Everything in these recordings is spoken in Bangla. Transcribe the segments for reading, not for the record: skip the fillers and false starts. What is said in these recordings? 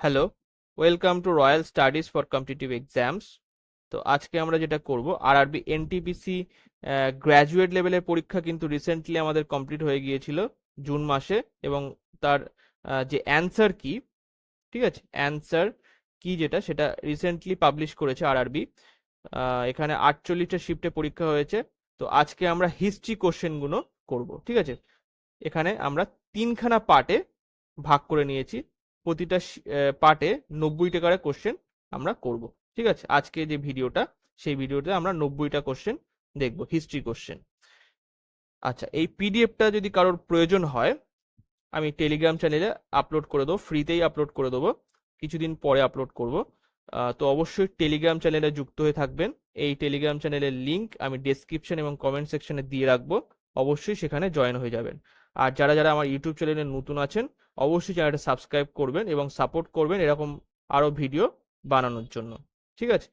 Hello, welcome to royal studies for competitive exams. তো আজকে আমরা যেটা করব, আরআরবি এনটিপিসি গ্র্যাজুয়েট লেভেলের পরীক্ষা কিন্তু রিসেন্টলি আমাদের কমপ্লিট হয়ে গিয়েছিল জুন মাসে, এবং তার যে অ্যান্সার কি, ঠিক আছে, অ্যান্সার কি যেটা সেটা রিসেন্টলি পাবলিশ করেছে আরআরবি। এখানে 48টা শিফটে পরীক্ষা হয়েছে। তো আজকে আমরা হিস্ট্রি কোশ্চেনগুলো করব, ঠিক আছে। এখানে আমরা তিনখানা পার্টে ভাগ করে নিয়েছি। প্রতিটা পার্টে 90টা করে কোশ্চেন আমরা করব, ঠিক আছে। আজকে যে ভিডিওটা, সেই ভিডিওতে আমরা 90টা কোশ্চেন দেখব, হিস্ট্রি কোশ্চেন। আচ্ছা, এই পিডিএফটা যদি কারোর প্রয়োজন হয়, আমি টেলিগ্রাম চ্যানেলে আপলোড করে দেবো, ফ্রিতেই আপলোড করে দেবো, কিছুদিন পরে আপলোড করব। তো অবশ্যই টেলিগ্রাম চ্যানেলে যুক্ত হয়ে থাকবেন। এই টেলিগ্রাম চ্যানেলের লিঙ্ক আমি ডেসক্রিপশন এবং কমেন্ট সেকশনে দিয়ে রাখবো, অবশ্যই সেখানে জয়েন হয়ে যাবেন। আর যারা যারা আমার ইউটিউব চ্যানেলে নতুন আছেন, অবশ্যই চ্যানেলটা সাবস্ক্রাইব করবেন এবং সাপোর্ট করবেন এরকম আরও ভিডিও বানানোর জন্য, ঠিক আছে।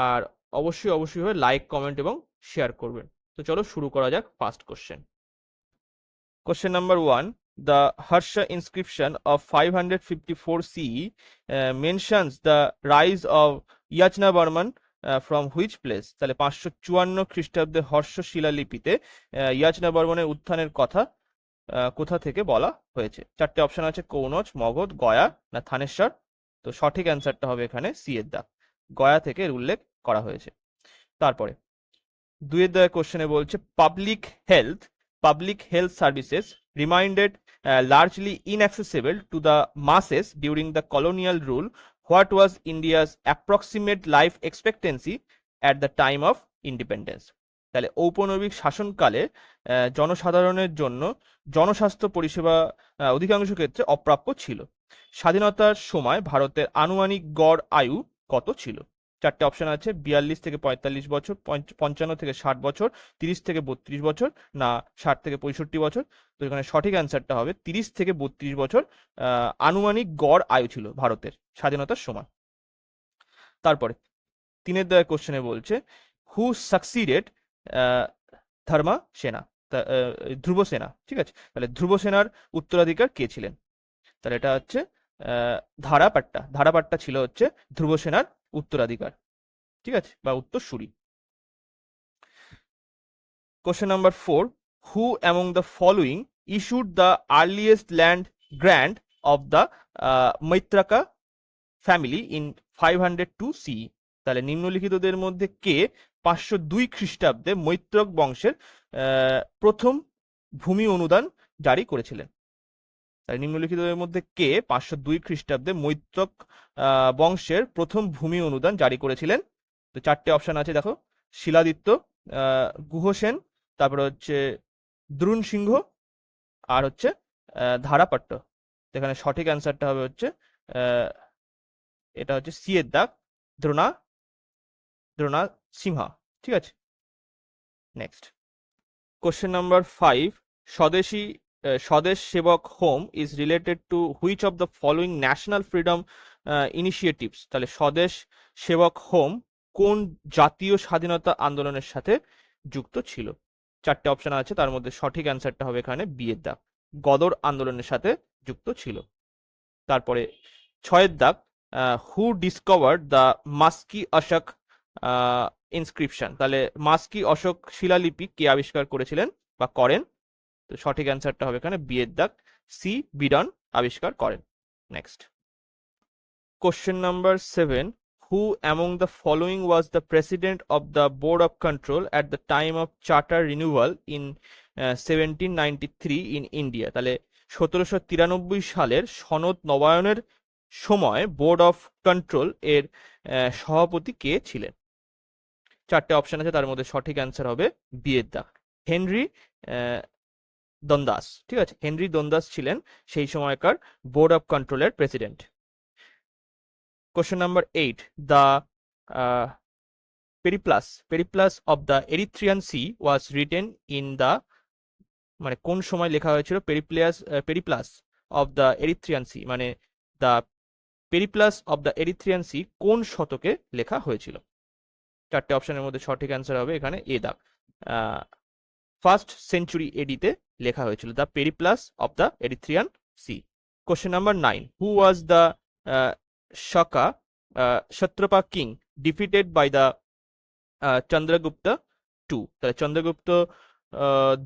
আর অবশ্যই অবশ্যই লাইক, কমেন্ট এবং শেয়ার করবেন। তো চলো শুরু করা যাক first question. Question number 1. The Harsha inscription of 554 CE mentions the rise of Yajnabarman from which place? তাহলে 554 খ্রিস্টাব্দে হর্ষ শিলালিপিতে ইয়াজনাবর্মনের উত্থানের কথা কোথা থেকে বলা হয়েছে? চারটে অপশন আছে, কৌনজ, মগধ, গয়া না থানেশ্বর। তো সঠিক অ্যান্সারটা হবে এখানে সি এর দাগ, গয়া থেকে এর উল্লেখ করা হয়েছে। তারপরে দুয়ের দাগে কোশ্চেনে বলছে public health services reminded largely inaccessible to the masses during the colonial rule. What was India's approximate life expectancy at the time of independence? তাহলে ঔপনিবেশিক শাসনকালে জনসাধারণের জন্য জনস্বাস্থ্য পরিষেবা অধিকাংশ ক্ষেত্রে অপ্রাপ্য ছিল। স্বাধীনতার সময় ভারতের আনুমানিক গড় আয়ু কত ছিল? চারটে অপশন আছে, 42 থেকে 45 বছর, 55 থেকে 60 বছর, 30 থেকে 32 বছর না 60 থেকে 65 বছর। তো এখানে সঠিক অ্যান্সারটা হবে 30 থেকে 32 বছর আনুমানিক গড় আয়ু ছিল ভারতের স্বাধীনতার সময়। তারপরে তিনের দাগে কোশ্চেনে বলছে হু সাকসিডেড ধর্মা সেনা, ধ্রুব সেনা, ঠিক আছে। তাহলে ধ্রুব সেনার উত্তরাধিকার কে ছিলেন? তাহলে এটা হচ্ছে ধারাপাট্টা ছিল হচ্ছে ধ্রুব সেনার উত্তরাধিকার, ঠিক আছে, বা উত্তরসূরি। Question number 4. Who among the following issued the earliest land grant of the Maitraka family in 502 CE? তাহলে নিম্নলিখিতদের মধ্যে কে 502 খ্রিস্টাব্দে মৈত্রক বংশের প্রথম ভূমি অনুদান জারি করেছিলেন? তাহলে নিম্নলিখিতদের মধ্যে কে 502 খ্রিস্টাব্দে মৈত্রক বংশের প্রথম ভূমি অনুদান জারি করেছিলেন? তো চারটে অপশন আছে, দেখো, শিলাদিত্য, গুহসেন, তারপরে হচ্ছে দ্রুণ সিংহ, আর হচ্ছে ধারাপাট্ট। এখানে সঠিক অ্যান্সারটা হবে হচ্ছে এটা হচ্ছে সি এর দাগ, দ্রোণা সিংহা, ঠিক আছে। Next question number 5. স্বদেশ সেবক home is related to which of the following national freedom initiatives? তাহলে স্বদেশ সেবক হোম কোন জাতীয় স্বাধীনতা আন্দোলনের সাথে যুক্ত ছিল? চারটে অপশন আছে, তার মধ্যে সঠিক অ্যান্সারটা হবে এখানে বি এর দাগ, গদর আন্দোলনের সাথে যুক্ত ছিল। তারপরে 6 দাগ, who discovered the Maski Ashoka inscription? তাহলে মাস্কি অশোক শিলালিপি কে আবিষ্কার করেছিলেন বা করেন? তো সঠিক অ্যান্সারটা হবে এখানে বি এর দাগ, সি বিডন আবিষ্কার করেন। Next question number 7. Who among the following was the president of the Board of Control at the time of charter renewal in 1793 in India? তাহলে 1793 সালের সনদ নবায়নের সময় বোর্ড অফ কন্ট্রোল এর সভাপতি কে ছিলেন? চারটে অপশন আছে, তার মধ্যে সঠিক অ্যান্সার হবে বি এর দাগ, হেনরি দন্দাস, ঠিক আছে। হেনরি দন্দাস ছিলেন সেই সময়কার বোর্ড অফ কন্ট্রোলের president. Question number 8. The Periplus of the Erythraean Sea was written in the, মানে কোন সময় লেখা হয়েছিল Periplus of the Erythraean sea, মানে the Periplus of the Erythraean sea কোন শতকে লেখা হয়েছিল? চারটে অপশনের মধ্যে সঠিক অ্যান্সার হবে এখানে এ দাগ, ফার্স্ট সেঞ্চুরি এডিতে লেখা হয়েছিল, the Periplus of the Erythraean Sea. Question number 9. Who was the Shaka, Kshatrapa king defeated by the Chandragupta two. তাহলে চন্দ্রগুপ্ত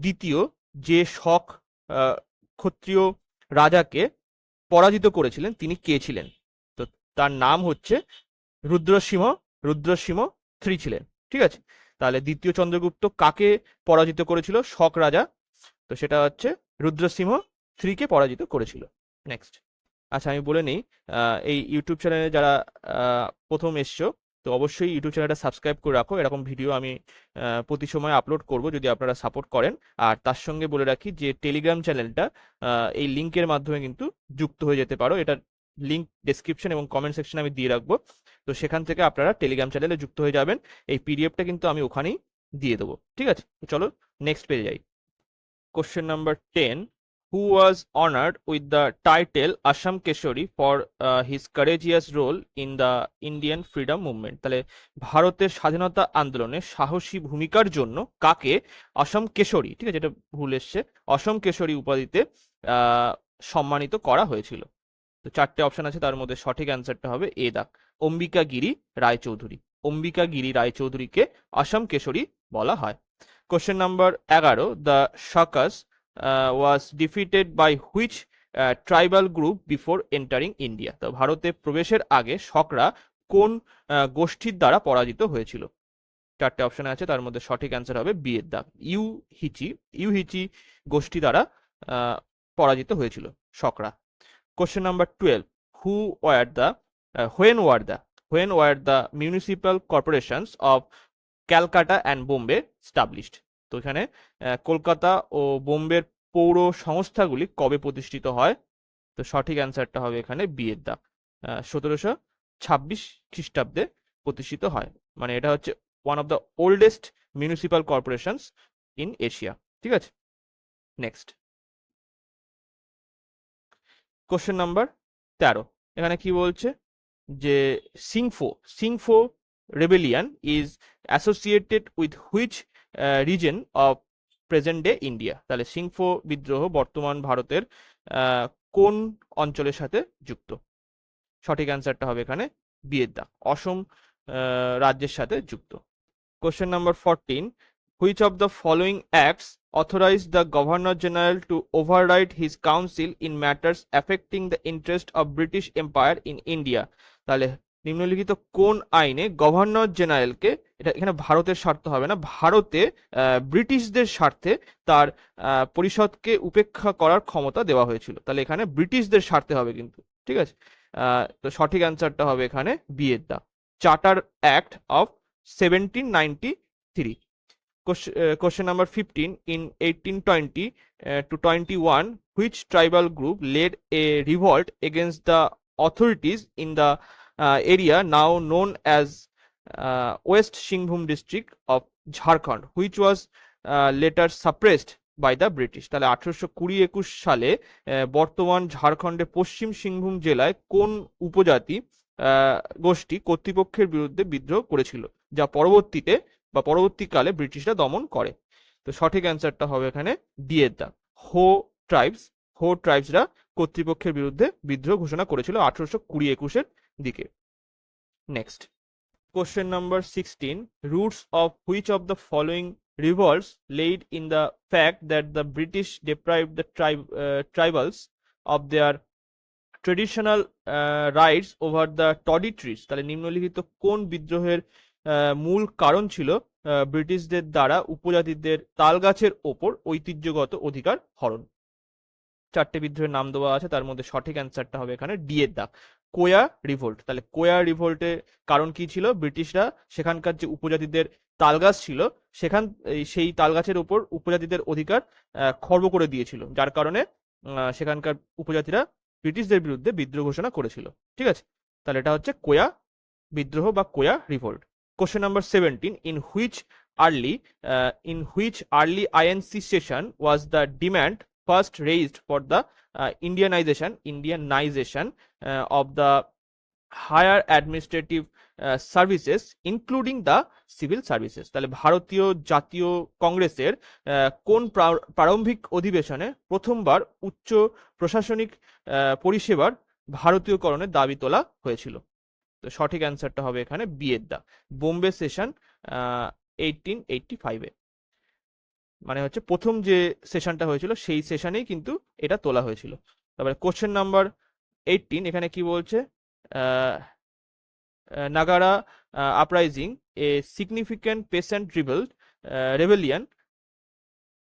দ্বিতীয় যে শক ক্ষত্রিয় রাজাকে পরাজিত করেছিলেন তিনি কে ছিলেন? তো তার নাম হচ্ছে রুদ্রসিংহ। রুদ্রসিংহ থ্রি ছিলেন। ঠিক আছে, তাহলে দ্বিতীয় চন্দ্রগুপ্ত কাকে পরাজিত করেছিল? শক রাজা। তো সেটা হচ্ছে রুদ্রসিংহ থ্রিকে পরাজিত করেছিল। নেক্সট। আচ্ছা, আমি বলে নিই, এই ইউটিউব চ্যানেলে যারা প্রথম এসছো, তো অবশ্যই ইউটিউব চ্যানেলটা সাবস্ক্রাইব করে রাখো। এরকম ভিডিও আমি প্রতি সময় আপলোড করব যদি আপনারা সাপোর্ট করেন। আর তার সঙ্গে বলে রাখি যে টেলিগ্রাম চ্যানেলটা এই লিঙ্কের মাধ্যমে কিন্তু যুক্ত হয়ে যেতে পারো। এটার লিঙ্ক ডেসক্রিপশন এবং কমেন্ট সেকশনে আমি দিয়ে রাখবো। তো সেখান থেকে আপনারা টেলিগ্রাম চ্যানেলে যুক্ত হয়ে যাবেন। এই পিডিএফটা কিন্তু আমি ওখানেই দিয়ে দেবো। ঠিক আছে, তো চলো নেক্সট পেজে যাই। Question number 10. Who was honored with the title Assam Keshori for his courageous role in the Indian freedom movement? তাহলে ভারতের স্বাধীনতা আন্দোলনে সাহসী ভূমিকার জন্য কাকে অসম কেশরী, ঠিক আছে, এটা ভুল এসছে, অসম কেশরী উপাধিতে সম্মানিত করা হয়েছিল? তো চারটে অপশন আছে, তার মধ্যে সঠিক অ্যান্সারটা হবে এ দাগ, অম্বিকা গিরি রায়চৌধুরী। অম্বিকা গিরি রায়চৌধুরীকে অসম কেশরী বলা হয়। Question number 11. The Shakas was defeated by which tribal group before entering India? তো ভারতে প্রবেশের আগে শকরা কোন গোষ্ঠীর দ্বারা পরাজিত হয়েছিল? চারটে অপশন আছে, তার মধ্যে সঠিক অ্যান্সার হবে বি এর দাগ, ইউহিচি গোষ্ঠী দ্বারা পরাজিত হয়েছিল শকরা। Question number 12. When were the municipal corporations of Calcutta and Bombay established? তো এখানে কলকাতা ও বোম্বের পৌর সংস্থাগুলি কবে প্রতিষ্ঠিত হয়? তো সঠিক অ্যান্সারটা হবে এখানে বি এর দাগ, 1726 খ্রিস্টাব্দে প্রতিষ্ঠিত হয়। মানে এটা হচ্ছে one of the oldest municipal corporations in Asia. ঠিক আছে, নেক্সট। Question number 13। এখানে কি বলছে যে Singpho rebellion is associated with which reason of present day India? তাহলে সিংফো বিদ্রোহ বর্তমান ভারতের কোন অঞ্চলের সাথে যুক্ত? সঠিক অ্যান্সারটা হবে এখানে বি এর দাগ, অসম রাজ্যের সাথে যুক্ত। Question number 14. Which of the following acts authorized the Governor General to override his council in matters affecting the interest of British Empire in India? তাহলে নিম্নলিখিত কোন আইনে গভর্নর জেনারেলকে, এটা এখানে ভারতের স্বার্থ হবে না, ভারতে ব্রিটিশদের স্বার্থে তার পরিষদকে উপেক্ষা করার ক্ষমতা দেওয়া হয়েছিল? তাহলে এখানে ব্রিটিশদের স্বার্থে হবে কিন্তু। ঠিক আছে, তো সঠিক অ্যান্সারটা হবে এখানে বি এর দাগ, charter act of 1793. Question number 15. In 1820 to 21, which tribal group led a revolt against the authorities in the area now known as West Singhbhum district of Jharkhand, which was later suppressed by the British? তাহলে 1820-21 সালে বর্তমান ঝাড়খণ্ডে পশ্চিম সিংভূম জেলায় কোন উপজাতি গোষ্ঠী কর্তৃপক্ষের বিরুদ্ধে বিদ্রোহ করেছিল, যা পরবর্তীকালে ব্রিটিশরা দমন করে? তো সঠিক অ্যান্সারটা হবে এখানে ডি এর দাগ, হো ট্রাইবসরা কর্তৃপক্ষের বিরুদ্ধে বিদ্রোহ ঘোষণা করেছিল 1820-21 দিকে। Next. Question number 16. Roots of which of the following revolts laid in the fact that the British deprived the tribals of their traditional rights over the toddy trees? তাহলে নিম্নলিখিত কোন বিদ্রোহের মূল কারণ ছিল ব্রিটিশদের দ্বারা উপজাতিদের তালগাছের ওপর ঐতিহ্যগত অধিকার হরণ? চারটে বিদ্রোহের নাম দেওয়া আছে, তার মধ্যে সঠিক অ্যান্সারটা হবে এখানে ডি এর দাগ, কোয়া রিভোল্ট। তাহলে কোয়া রিভোল্টের কারণ কি ছিল? ব্রিটিশরা সেখানকার যে উপজাতিদের তালগাছ ছিল সেই তালগাছের উপর উপজাতিদের অধিকার খর্ব করে দিয়েছিল, যার কারণে সেখানকার উপজাতিরা ব্রিটিশদের বিরুদ্ধে বিদ্রোহ ঘোষণা করেছিল। ঠিক আছে, তাহলে এটা হচ্ছে কোয়া বিদ্রোহ বা কোয়া revolt. Question number 17. In which early INC session was the demand first raised for the Indianization of the higher administrative services including the civil services? তাহলে ভারতীয় জাতীয় কংগ্রেসের কোন প্রারম্ভিক অধিবেশনে প্রথমবার উচ্চ প্রশাসনিক পরিষেবার ভারতীয়করণের দাবি তোলা হয়েছিল। তো সঠিক অ্যান্সারটা হবে এখানে বি এর দাগ, বোম্বে সেশন 1885-এ, মানে হচ্ছে প্রথম যে সেশনটা হয়েছিল সেই সেশনেই কিন্তু এটা তোলা হয়েছিল। তারপরে কোশ্চেন নাম্বার 18, এখানে কি বলছে, Nagara uprising, a significant peasant rebellion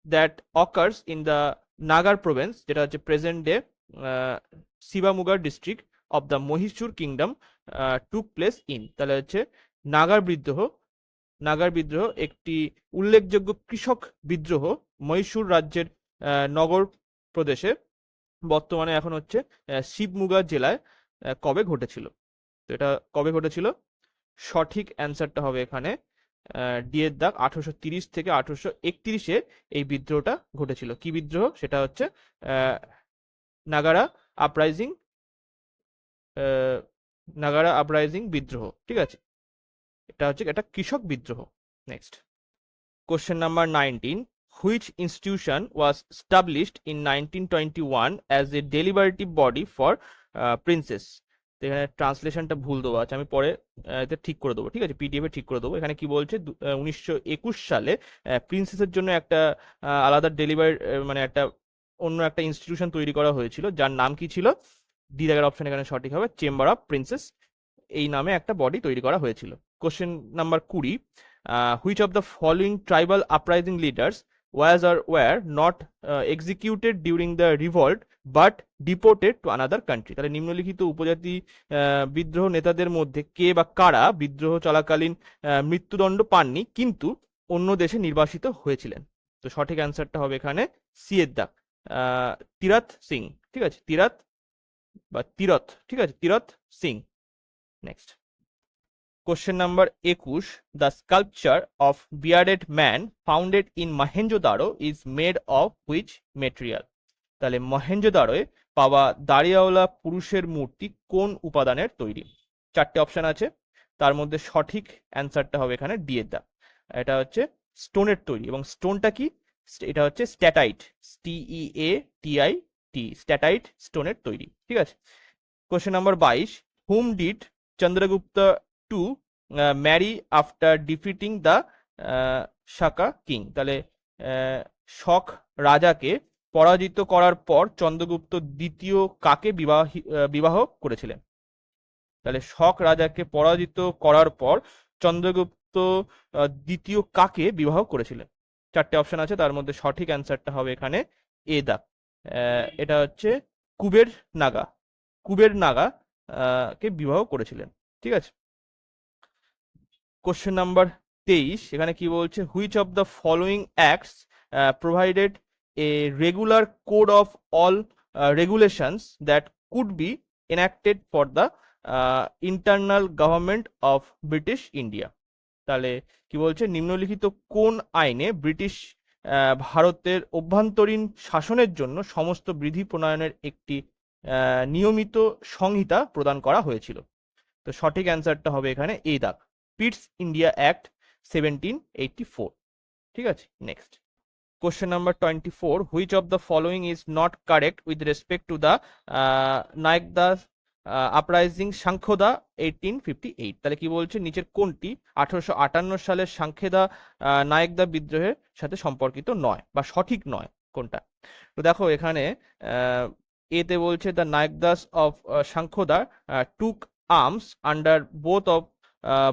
that occurs in the Nagar province, যেটা হচ্ছে present day Shivamogga district of the Mysore kingdom, took place in, তাহলে হচ্ছে নাগার বিদ্রোহ একটি উল্লেখযোগ্য কৃষক বিদ্রোহ মহীশূর রাজ্যের নগর প্রদেশে, বর্তমানে এখন হচ্ছে শিবমুগা জেলায় কবে ঘটেছিল। তো এটা কবে ঘটেছিল, সঠিক অ্যান্সারটা হবে এখানে ডি এর দাগ, 1830 থেকে 1831-এ এই বিদ্রোহটা ঘটেছিল। কি বিদ্রোহ, সেটা হচ্ছে নাগারা আপরাইজিং, নাগারা আপরাইজিং বিদ্রোহ, ঠিক আছে, এটা হচ্ছে একটা কৃষক বিদ্রোহ। Next question number 19, which institution was established in 1921 as a deliberative body for princess? তো এখানে ট্রান্সলেশনটা ভুল দেওয়া আছে, আমি পরে এটা ঠিক করে দেবো, ঠিক আছে, পিডিএফ এ ঠিক করে দেবো। এখানে কি বলছে, 1921 সালে প্রিন্সেসের জন্য একটা আলাদা মানে একটা অন্য একটা ইনস্টিটিউশন তৈরি করা হয়েছিল, যার নাম কি ছিল, ডি দাগের অপশন এখানে সঠিক হবে, চেম্বার অফ প্রিন্সেস, এই নামে একটা বডি তৈরি করা হয়েছিল। Question number 20, which of the following tribal uprising leaders were not executed during the revolt but deported to another country? তাহলে নিম্নলিখিত উপজাতি বিদ্রোহ নেতাদের মধ্যে কে বা কারা বিদ্রোহ চলাকালীন মৃত্যুদণ্ড পাননি কিন্তু অন্য দেশে নির্বাসিত হয়েছিলেন। তো সঠিক অ্যান্সারটা হবে এখানে সি এর দাগ, তিরাথ সিং, ঠিক আছে, তিরাথ বা তিরথ, ঠিক আছে, Tirath Singh. Next question number 21, the sculpture of bearded man founded in Mohenjo-daro is made of which material? তাহলে মহেঞ্জোদারোয় পাওয়া দাড়িয়াওয়ালা পুরুষের মূর্তি কোন উপাদানের তৈরি? চারটে অপশন আছে, তার মধ্যে সঠিক অ্যান্সারটা হবে এখানে ডি এর দাগ, এটা হচ্ছে স্টোনের তৈরি, এবং স্টোনটা কি, এটা হচ্ছে স্ট্যাটাইট, STEATIT, স্ট্যাটাইট স্টোনের তৈরি, ঠিক আছে। Question number 22, whom did Chandragupta to marry after defeating the Shaka king? তাহলে শক রাজাকে পরাজিত করার পর চন্দ্রগুপ্ত দ্বিতীয় কাকে বিবাহ করেছিলেন? তাহলে শক রাজাকে পরাজিত করার পর চন্দ্রগুপ্ত দ্বিতীয় কাকে বিবাহ করেছিলেন? চারটে অপশন আছে, তার মধ্যে সঠিক অ্যান্সারটা হবে এখানে এ দাগ, এটা হচ্ছে কুবের নাগা, কুবের নাগা কে বিবাহ করেছিলেন, ঠিক আছে। কোশ্চেন নাম্বার 23, এখানে কি বলছে, which of the following acts provided a regular code of all regulations that could be enacted for the internal government of British India? তাহলে কি বলছে, নিম্নলিখিত কোন আইনে ব্রিটিশ ভারতের অভ্যন্তরীণ শাসনের জন্য সমস্ত বিধি প্রণয়নের একটি নিয়মিত সংহিতা প্রদান করা হয়েছিল? তো সঠিক অ্যান্সারটা হবে এখানে এই দাগ, পিটস ইন্ডিয়া অ্যাক্ট 1784, ঠিক আছে। Next question number 24, which of the following is not correct with respect to the Naikda uprising Sankheda 1858? তাহলে কি বলছে, নিচের কোনটি 1858 সালের সাংখ্যদা নায়কদা বিদ্রোহের সাথে সম্পর্কিত নয় বা সঠিক নয়, কোনটা? তো দেখো এখানে এতে বলছে, the Naikdas of Sankheda took arms under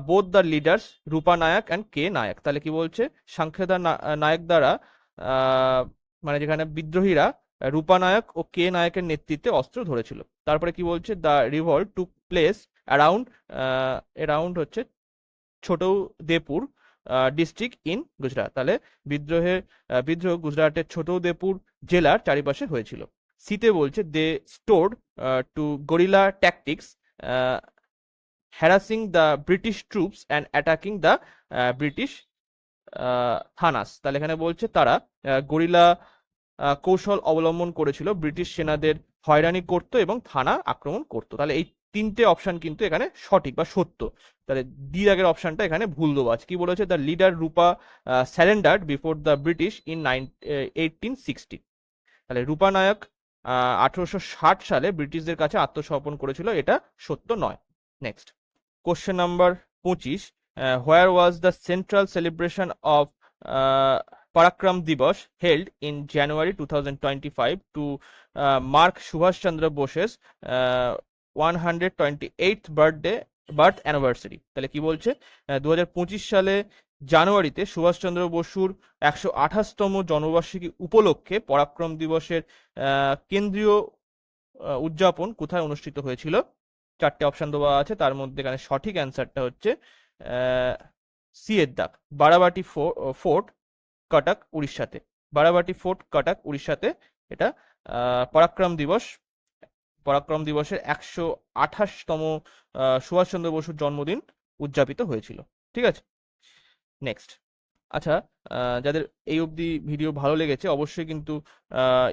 both the leaders Rupa Nayak and K Nayak. তাহলে কি বলছে, সাংখ্যদা নায়ক দ্বারা মানে যেখানে বিদ্রোহীরা রূপা নায়ক ও কে নায়কের নেতৃত্বে অস্ত্র ধরেছিল। তারপরে কি বলছে, the revolt took place around হচ্ছে ছোটৌদেপুর ডিস্ট্রিক্ট ইন গুজরাট। তাহলে বিদ্রোহ গুজরাটের ছোটৌদেপুর জেলার চারিপাশে হয়েছিল। সিতে বলছে, they stored to guerrilla tactics harassing the British troops and attacking the British thanas. তাহলে এখানে বলছে তারা গরিলা কৌশল অবলম্বন করেছিল, ব্রিটিশ সেনাদের হয়রানি করত এবং থানা আক্রমণ করত। তাহলে এই তিনটে অপশন কিন্তু এখানে সঠিক বা সত্য। তাহলে ডি আগের অপশনটা এখানে ভুল দেওয়া আছে। কি বলেছে, the leader Rupa surrendered before the British in 1860। তাহলে রূপা নায়ক 1860 সালে ব্রিটিশদের কাছে আত্মসমর্পণ করেছিল, এটা সত্য নয়। Next question number 25, where was the central celebration of Parakram Diwas held in January 2025 to mark Subhas Chandra Bose's 128th birth anniversary? তাহলে কি বলছে, 2025 সালে জানুয়ারিতে সুভাষচন্দ্র বসুর 128তম জন্মবার্ষিকী উপলক্ষে পরাক্রম দিবসের কেন্দ্রীয় উদযাপন কোথায় অনুষ্ঠিত হয়েছিল? 4টে অপশন দেওয়া আছে, তার মধ্যে এখানে সঠিক অ্যান্সারটা হচ্ছে সি এর দাগ, বারাবাটি ফোর্ট, কটক, উড়িষ্যাতে। বারাবাটি ফোর্ট, কটক, উড়িষ্যাতে এটা পরাক্রম দিবসের 128তম সুভাষচন্দ্র বসুর জন্মদিন উদযাপিত হয়েছিল। ঠিক আছে, নেক্সট। আচ্ছা, যাদের এই অবধি ভিডিও ভালো লেগেছে অবশ্যই কিন্তু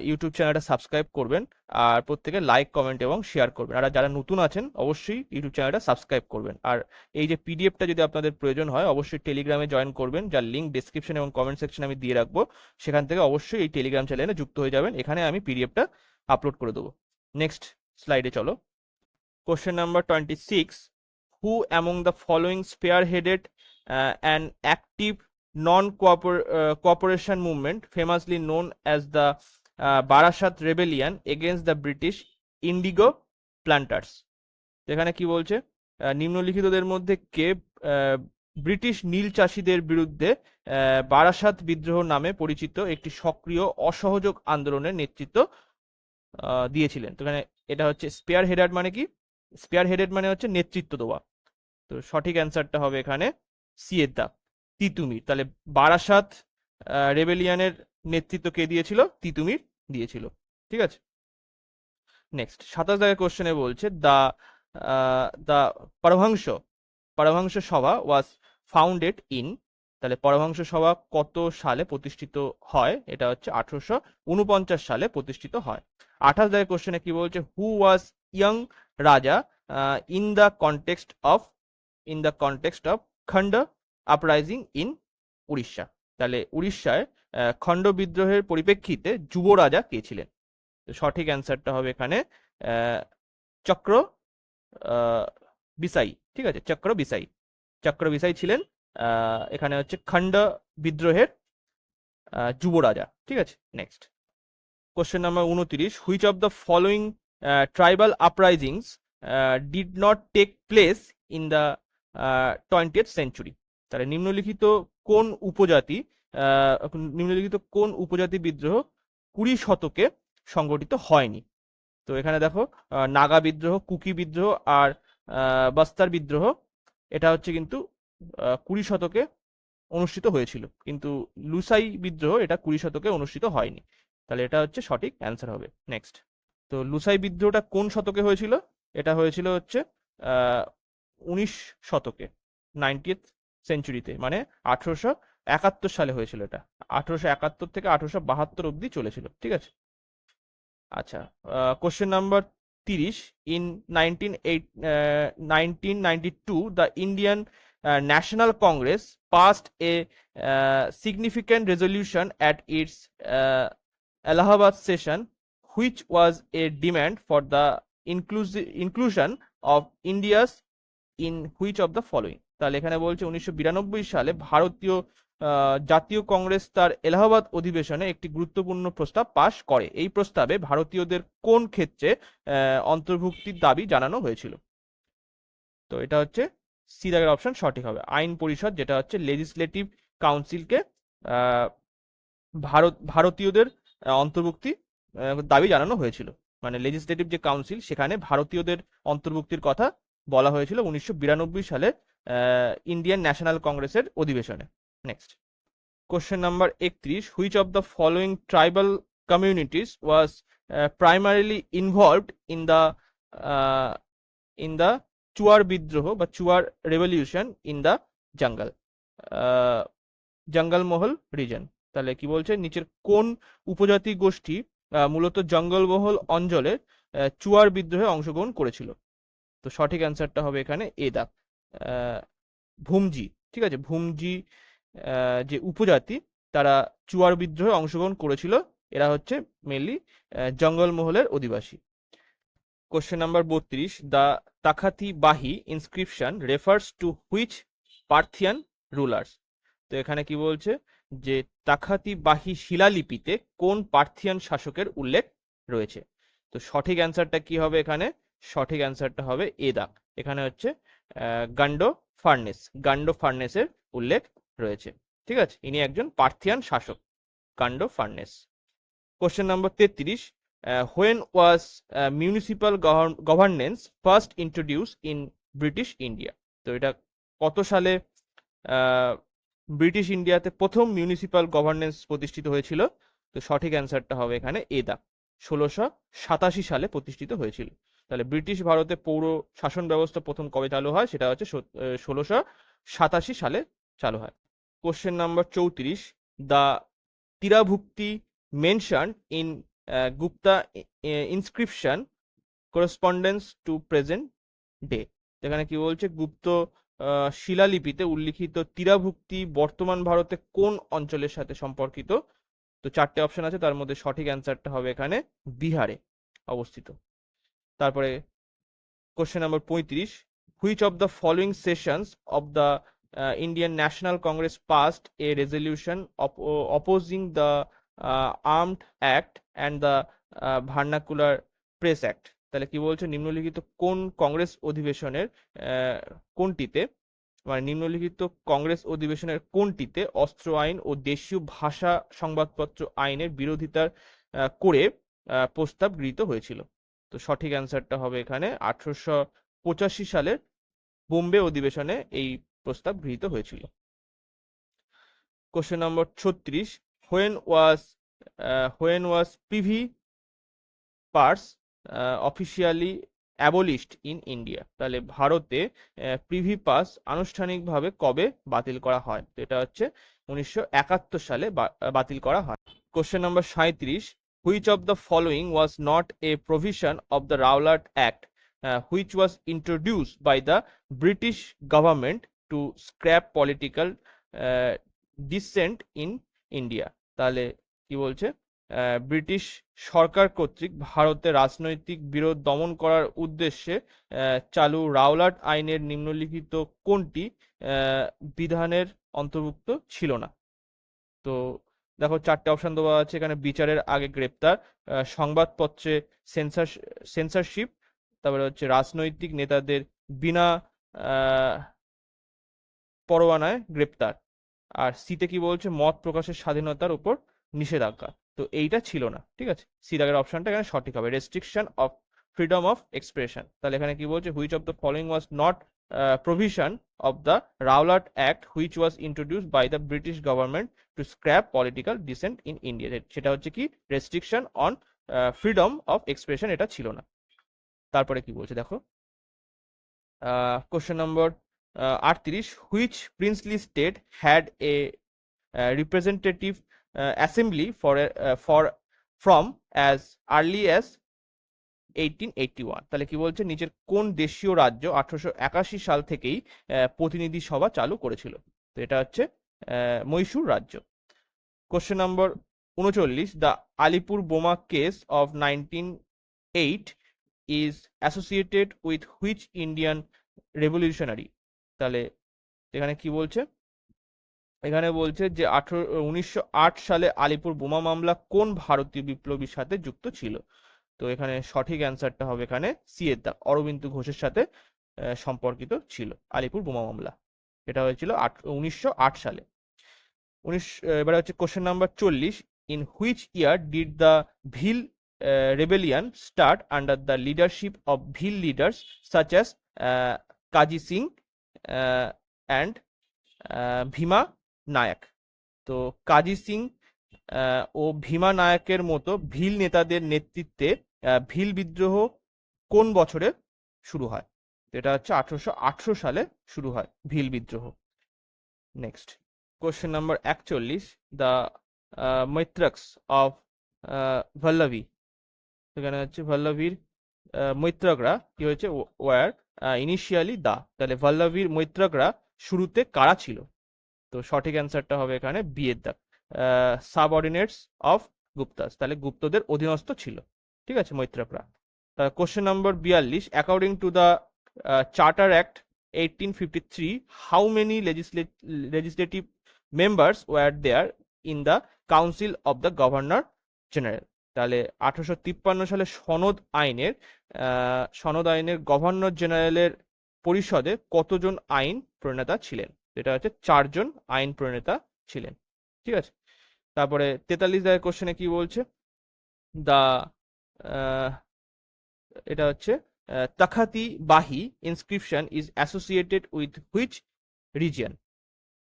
ইউটিউব চ্যানেলটা সাবস্ক্রাইব করবেন, আর প্রত্যেকে লাইক, কমেন্ট এবং শেয়ার করবেন। আর যারা নতুন আছেন অবশ্যই ইউটিউব চ্যানেলটা সাবস্ক্রাইব করবেন। আর এই যে পিডিএফটা যদি আপনাদের প্রয়োজন হয় অবশ্যই টেলিগ্রামে জয়েন করবেন, যার লিঙ্ক ডেসক্রিপশন এবং কমেন্ট সেকশনে আমি দিয়ে রাখবো। সেখান থেকে অবশ্যই এই টেলিগ্রাম চ্যানেলে যুক্ত হয়ে যাবেন, এখানে আমি পিডিএফটা আপলোড করে দেবো। নেক্সট স্লাইডে চলো। Question number 26, who among the following spearheaded an active non-cooperation movement famously known as the Barasat Rebellion against the British indigo planters? এখানে কি বলছে, নিম্নলিখিতদের মধ্যে কে ব্রিটিশ নীল চাষীদের বিরুদ্ধে বারাসাত বিদ্রোহ নামে পরিচিত একটি সক্রিয় অসহযোগ আন্দোলনের নেতৃত্ব দিয়েছিলেন? তো এখানে এটা হচ্ছে স্পেয়ার হেডার মানে কি, স্পেয়ার হেডেড মানে হচ্ছে নেতৃত্ব দেওয়া। তো সঠিক অ্যান্সারটা হবে এখানে সি এর দাগ, তিতুমির। তাহলে বারাসাত রেবেলিয়ানের নেতৃত্ব কে দিয়েছিল? তিতুমির দিয়েছিল। ঠিক আছে, নেক্সট 27 দাগের কোশ্চেনে বলছে দ্য পরমহংস সভা ওয়াজ ফাউন্ডেড ইন। তাহলে পরমহংস সভা কত সালে প্রতিষ্ঠিত হয়? এটা হচ্ছে 1849 সালে প্রতিষ্ঠিত হয়। 28 দাগের কোশ্চেনে কি বলছে, হু ওয়াজ ইয়ং রাজা ইন দ্য কনটেক্সট অফ খণ্ড আপরাইজিং ইন উড়িষ্যা? তাহলে উড়িষ্যায় খণ্ড বিদ্রোহের পরিপ্রেক্ষিতে যুব রাজা কে ছিলেন? সঠিক অ্যান্সারটা হবে এখানে চক্র বিসাই। ঠিক আছে, চক্র বিসাই ছিলেন এখানে হচ্ছে খণ্ড বিদ্রোহের যুব রাজা। ঠিক আছে, next question number 29, which of the following tribal uprisings did not take place in the 20th century? তাহলে নিম্নলিখিত কোন উপজাতি বিদ্রোহ 20 শতকে সংগঠিত হয়নি? তো এখানে দেখো, নাগা বিদ্রোহ, কুকি বিদ্রোহ আর বস্তার বিদ্রোহ, এটা হচ্ছে কিন্তু 20 শতকে অনুষ্ঠিত হয়েছিল, কিন্তু লুসাই বিদ্রোহ এটা 20 শতকে অনুষ্ঠিত হয়নি। তাহলে এটা হচ্ছে সঠিক অ্যান্সার হবে। নেক্সট, তো লুসাই বিদ্রোহটা কোন শতকে হয়েছিল? এটা হয়েছিল হচ্ছে 19 শতকে, 90th সেঞ্চুরিতে, মানে 1871 সালে হয়েছিল। এটা 1871 থেকে 1872 অব্দি চলেছিল। ঠিক আছে, আচ্ছা, question number 30, in 1992 the Indian national Congress passed A significant resolution at its Allahabad session, which was a demand for the inclusion of India's in which of the following? তাহলে এখানে বলছে 1992 সালে ভারতীয় জাতীয় কংগ্রেস তার এলাহাবাদ অধিবেশনে একটি গুরুত্বপূর্ণ প্রস্তাব পাশ করে। এই প্রস্তাবে ভারতীয়দের কোন ক্ষেত্রে অন্তর্ভুক্তির দাবি জানানো হয়েছিল? তো এটা হচ্ছে সি দাগের অপশন সঠিক হবে, আইন পরিষদ, যেটা হচ্ছে লেজিসলেটিভ কাউন্সিলকে ভারতীয়দের অন্তর্ভুক্তি দাবি জানানো হয়েছিল। মানে লেজিসলেটিভ যে কাউন্সিল সেখানে ভারতীয়দের অন্তর্ভুক্তির কথা বলা হয়েছিল 1992 সালে ইন্ডিয়ান ন্যাশনাল কংগ্রেসের অধিবেশনে। Next question number 31, which of the following tribal communities was primarily involved in the Chuar বিদ্রোহ বা Chuar revolution in the Jangalmahal region? তাহলে কি বলছে, নিচের কোন উপজাতি গোষ্ঠী মূলত জঙ্গলমহল অঞ্চলে চুয়ার বিদ্রোহে অংশগ্রহণ করেছিল? তো সঠিক অ্যান্সারটা হবে এখানে এ দাগ, ভুমজি। ঠিক আছে, ভুমজি যে উপজাতি তারা চুয়ার বিদ্রোহে অংশগ্রহণ করেছিল এরা হচ্ছে মেনলি জঙ্গলমহলের অধিবাসী। কোশ্চেন নাম্বার 32, দ্য তাখাতি বাহি inscription refers to which Parthian rulers. তো এখানে কি বলছে যে তাখাতি বাহি শিলালিপিতে কোন পার্থিয়ান শাসকের উল্লেখ রয়েছে। তো সঠিক অ্যান্সারটা কি হবে এখানে? সঠিক অ্যান্সারটা হবে এদা। এখানে হচ্ছে গান্ডো ফার্নেসের উল্লেখ রয়েছে। ঠিক আছে, ইনি একজন পার্থিয়ান শাসক, Gondophares. Question number 33, when was municipal governance first introduced in British India? তো এটা কত সালে ব্রিটিশ ইন্ডিয়াতে প্রথম মিউনিসিপাল গভর্নেন্স প্রতিষ্ঠিত হয়েছিল? তো সঠিক অ্যান্সারটা হবে এখানে এদা। 1687 সালে প্রতিষ্ঠিত হয়েছিল। তাহলে ব্রিটিশ ভারতে পৌর শাসন ব্যবস্থা প্রথম কবে চালু হয়? সেটা হচ্ছে 1687 সালে চালু হয়। Question number 34, the Tirabhukti mention in Gupta inscription correspondence to present day. এখানে কি বলছে? গুপ্ত শিলালিপিতে উল্লিখিত তীরাভুক্তি বর্তমান ভারতে কোন অঞ্চলের সাথে সম্পর্কিত? তো 4টে অপশন আছে, তার মধ্যে সঠিক অ্যান্সারটা হবে এখানে বিহারে অবস্থিত। তারপরে question number 35, which of the following sessions of the Indian national Congress past A resolution opposing the armed act and the vernacular press act. তাহলে কি বলছে? নিম্নলিখিত কোন কংগ্রেস অধিবেশনের কোনটিতে, মানে নিম্নলিখিত কংগ্রেস অধিবেশনের কোনটিতে অস্ত্র আইন ও দেশীয় ভাষা সংবাদপত্র আইনের বিরোধিতার করে প্রস্তাব গৃহীত হয়েছিল? তো সঠিক অ্যান্সারটা হবে এখানে 1885 সালের বোম্বে অধিবেশনে এই প্রস্তাব গৃহীত হয়েছিল। Question number 36, when was privy purse officially abolished in India? তাহলে ভারতে প্রিভি পাস আনুষ্ঠানিকভাবে কবে বাতিল করা হয়? তো এটা হচ্ছে 1971 সালে বাতিল করা হয়। Question number 37, which of the following was not a provision of the Rowlatt Act which was introduced by the British government to scrap political dissent in India? তাহলে কি বলছে? ব্রিটিশ সরকার কর্তৃক ভারতে রাজনৈতিক বিরোধ দমন করার উদ্দেশ্যে চালু রাওলাট আইনের নিম্নলিখিত কোনটি বিধানের অন্তর্ভুক্ত ছিল না? তো দেখো 4টে অপশন দেওয়া আছে এখানে। বিচারের আগে গ্রেপ্তার, সংবাদপত্রে সেন্সরশিপ, তারপরে হচ্ছে রাজনৈতিক নেতাদের বিনা পরোয়ানায় গ্রেপ্তার, আর সিতে কি বলছে? মত প্রকাশের স্বাধীনতার উপর নিষেধাজ্ঞা। তো এইটা ছিল না। ঠিক আছে, সি দাগের অপশনটা এখানে সঠিক হবে, restriction of freedom of expression. তাহলে এখানে কি বলছে? Which of the following was not provision of the Rowlatt Act which was introduced by the British government to scrap political dissent in India? সেটা হচ্ছে কি restriction on freedom of expression, এটা ছিল না। তারপরে কি বলছে দেখো, question number 38, which princely state had a representative assembly for from as early as 1881? তাহলে কি বলছে? নিচের কোন দেশীয় রাজ্য 1881 সাল থেকেই প্রতিনিধি সভা চালু করেছিল? তো এটা হচ্ছে মহীশূর রাজ্য। কোশ্চেন নম্বর 39, দ্য আলিপুর বোমা case of 1908 is associated with which Indian revolutionary? তাহলে এখানে কি বলছে? এখানে বলছে যে 1908 সালে আলিপুর বোমা মামলা কোন ভারতীয় বিপ্লবীর সাথে যুক্ত ছিল? তো এখানে সঠিক অ্যান্সারটা হবে এখানে সি এর দাগ, অরবিন্দ ঘোষের সাথে সম্পর্কিত ছিল আলিপুর বোমা মামলা। এটা হয়েছিল 1908 সালে। এবারে হচ্ছে question number 40, in which year did the Bhil rebellion start under the leadership of Bhil leaders such as Kaji Singh and Bhima Nayak? তো কাজি সিং ও ভীমা নায়কের মতো ভিল নেতাদের নেতৃত্বে ভিল বিদ্রোহ কোন বছরে শুরু হয়? এটা হচ্ছে 1818 সালে শুরু হয় ভিল বিদ্রোহ। Next question number 41, the Maitrakas of Vallabhi. এখানে হচ্ছে ভল্লভীর মৈত্রকরা কি হয়েছে? ওয়ার ইনিশিয়ালি দা। তাহলে ভল্লভীর মৈত্রকরা শুরুতে কারা ছিল? তো সঠিক অ্যান্সারটা হবে এখানে বি এর দাগ, সাবঅর্ডিনেটস অফ গুপ্তাস, তাহলে গুপ্তদের অধীনস্থ ছিল, ঠিক আছে, মৈত্রেয়রা। Question number 42, according to the charter act 1853, how many legislative members were there in the council of the governor general? তাহলে 1853 সালে সনদ আইনের গভর্নর জেনারেলের পরিষদে কতজন আইন প্রণেতা ছিলেন? এটা হচ্ছে 4জন আইন প্রণেতা ছিলেন, ঠিক আছে। তারপরে 43 দাগের কোশ্চেনে কি বলছে, দা এটা হচ্ছে তাখাতি বাহি inscription is associated with which region?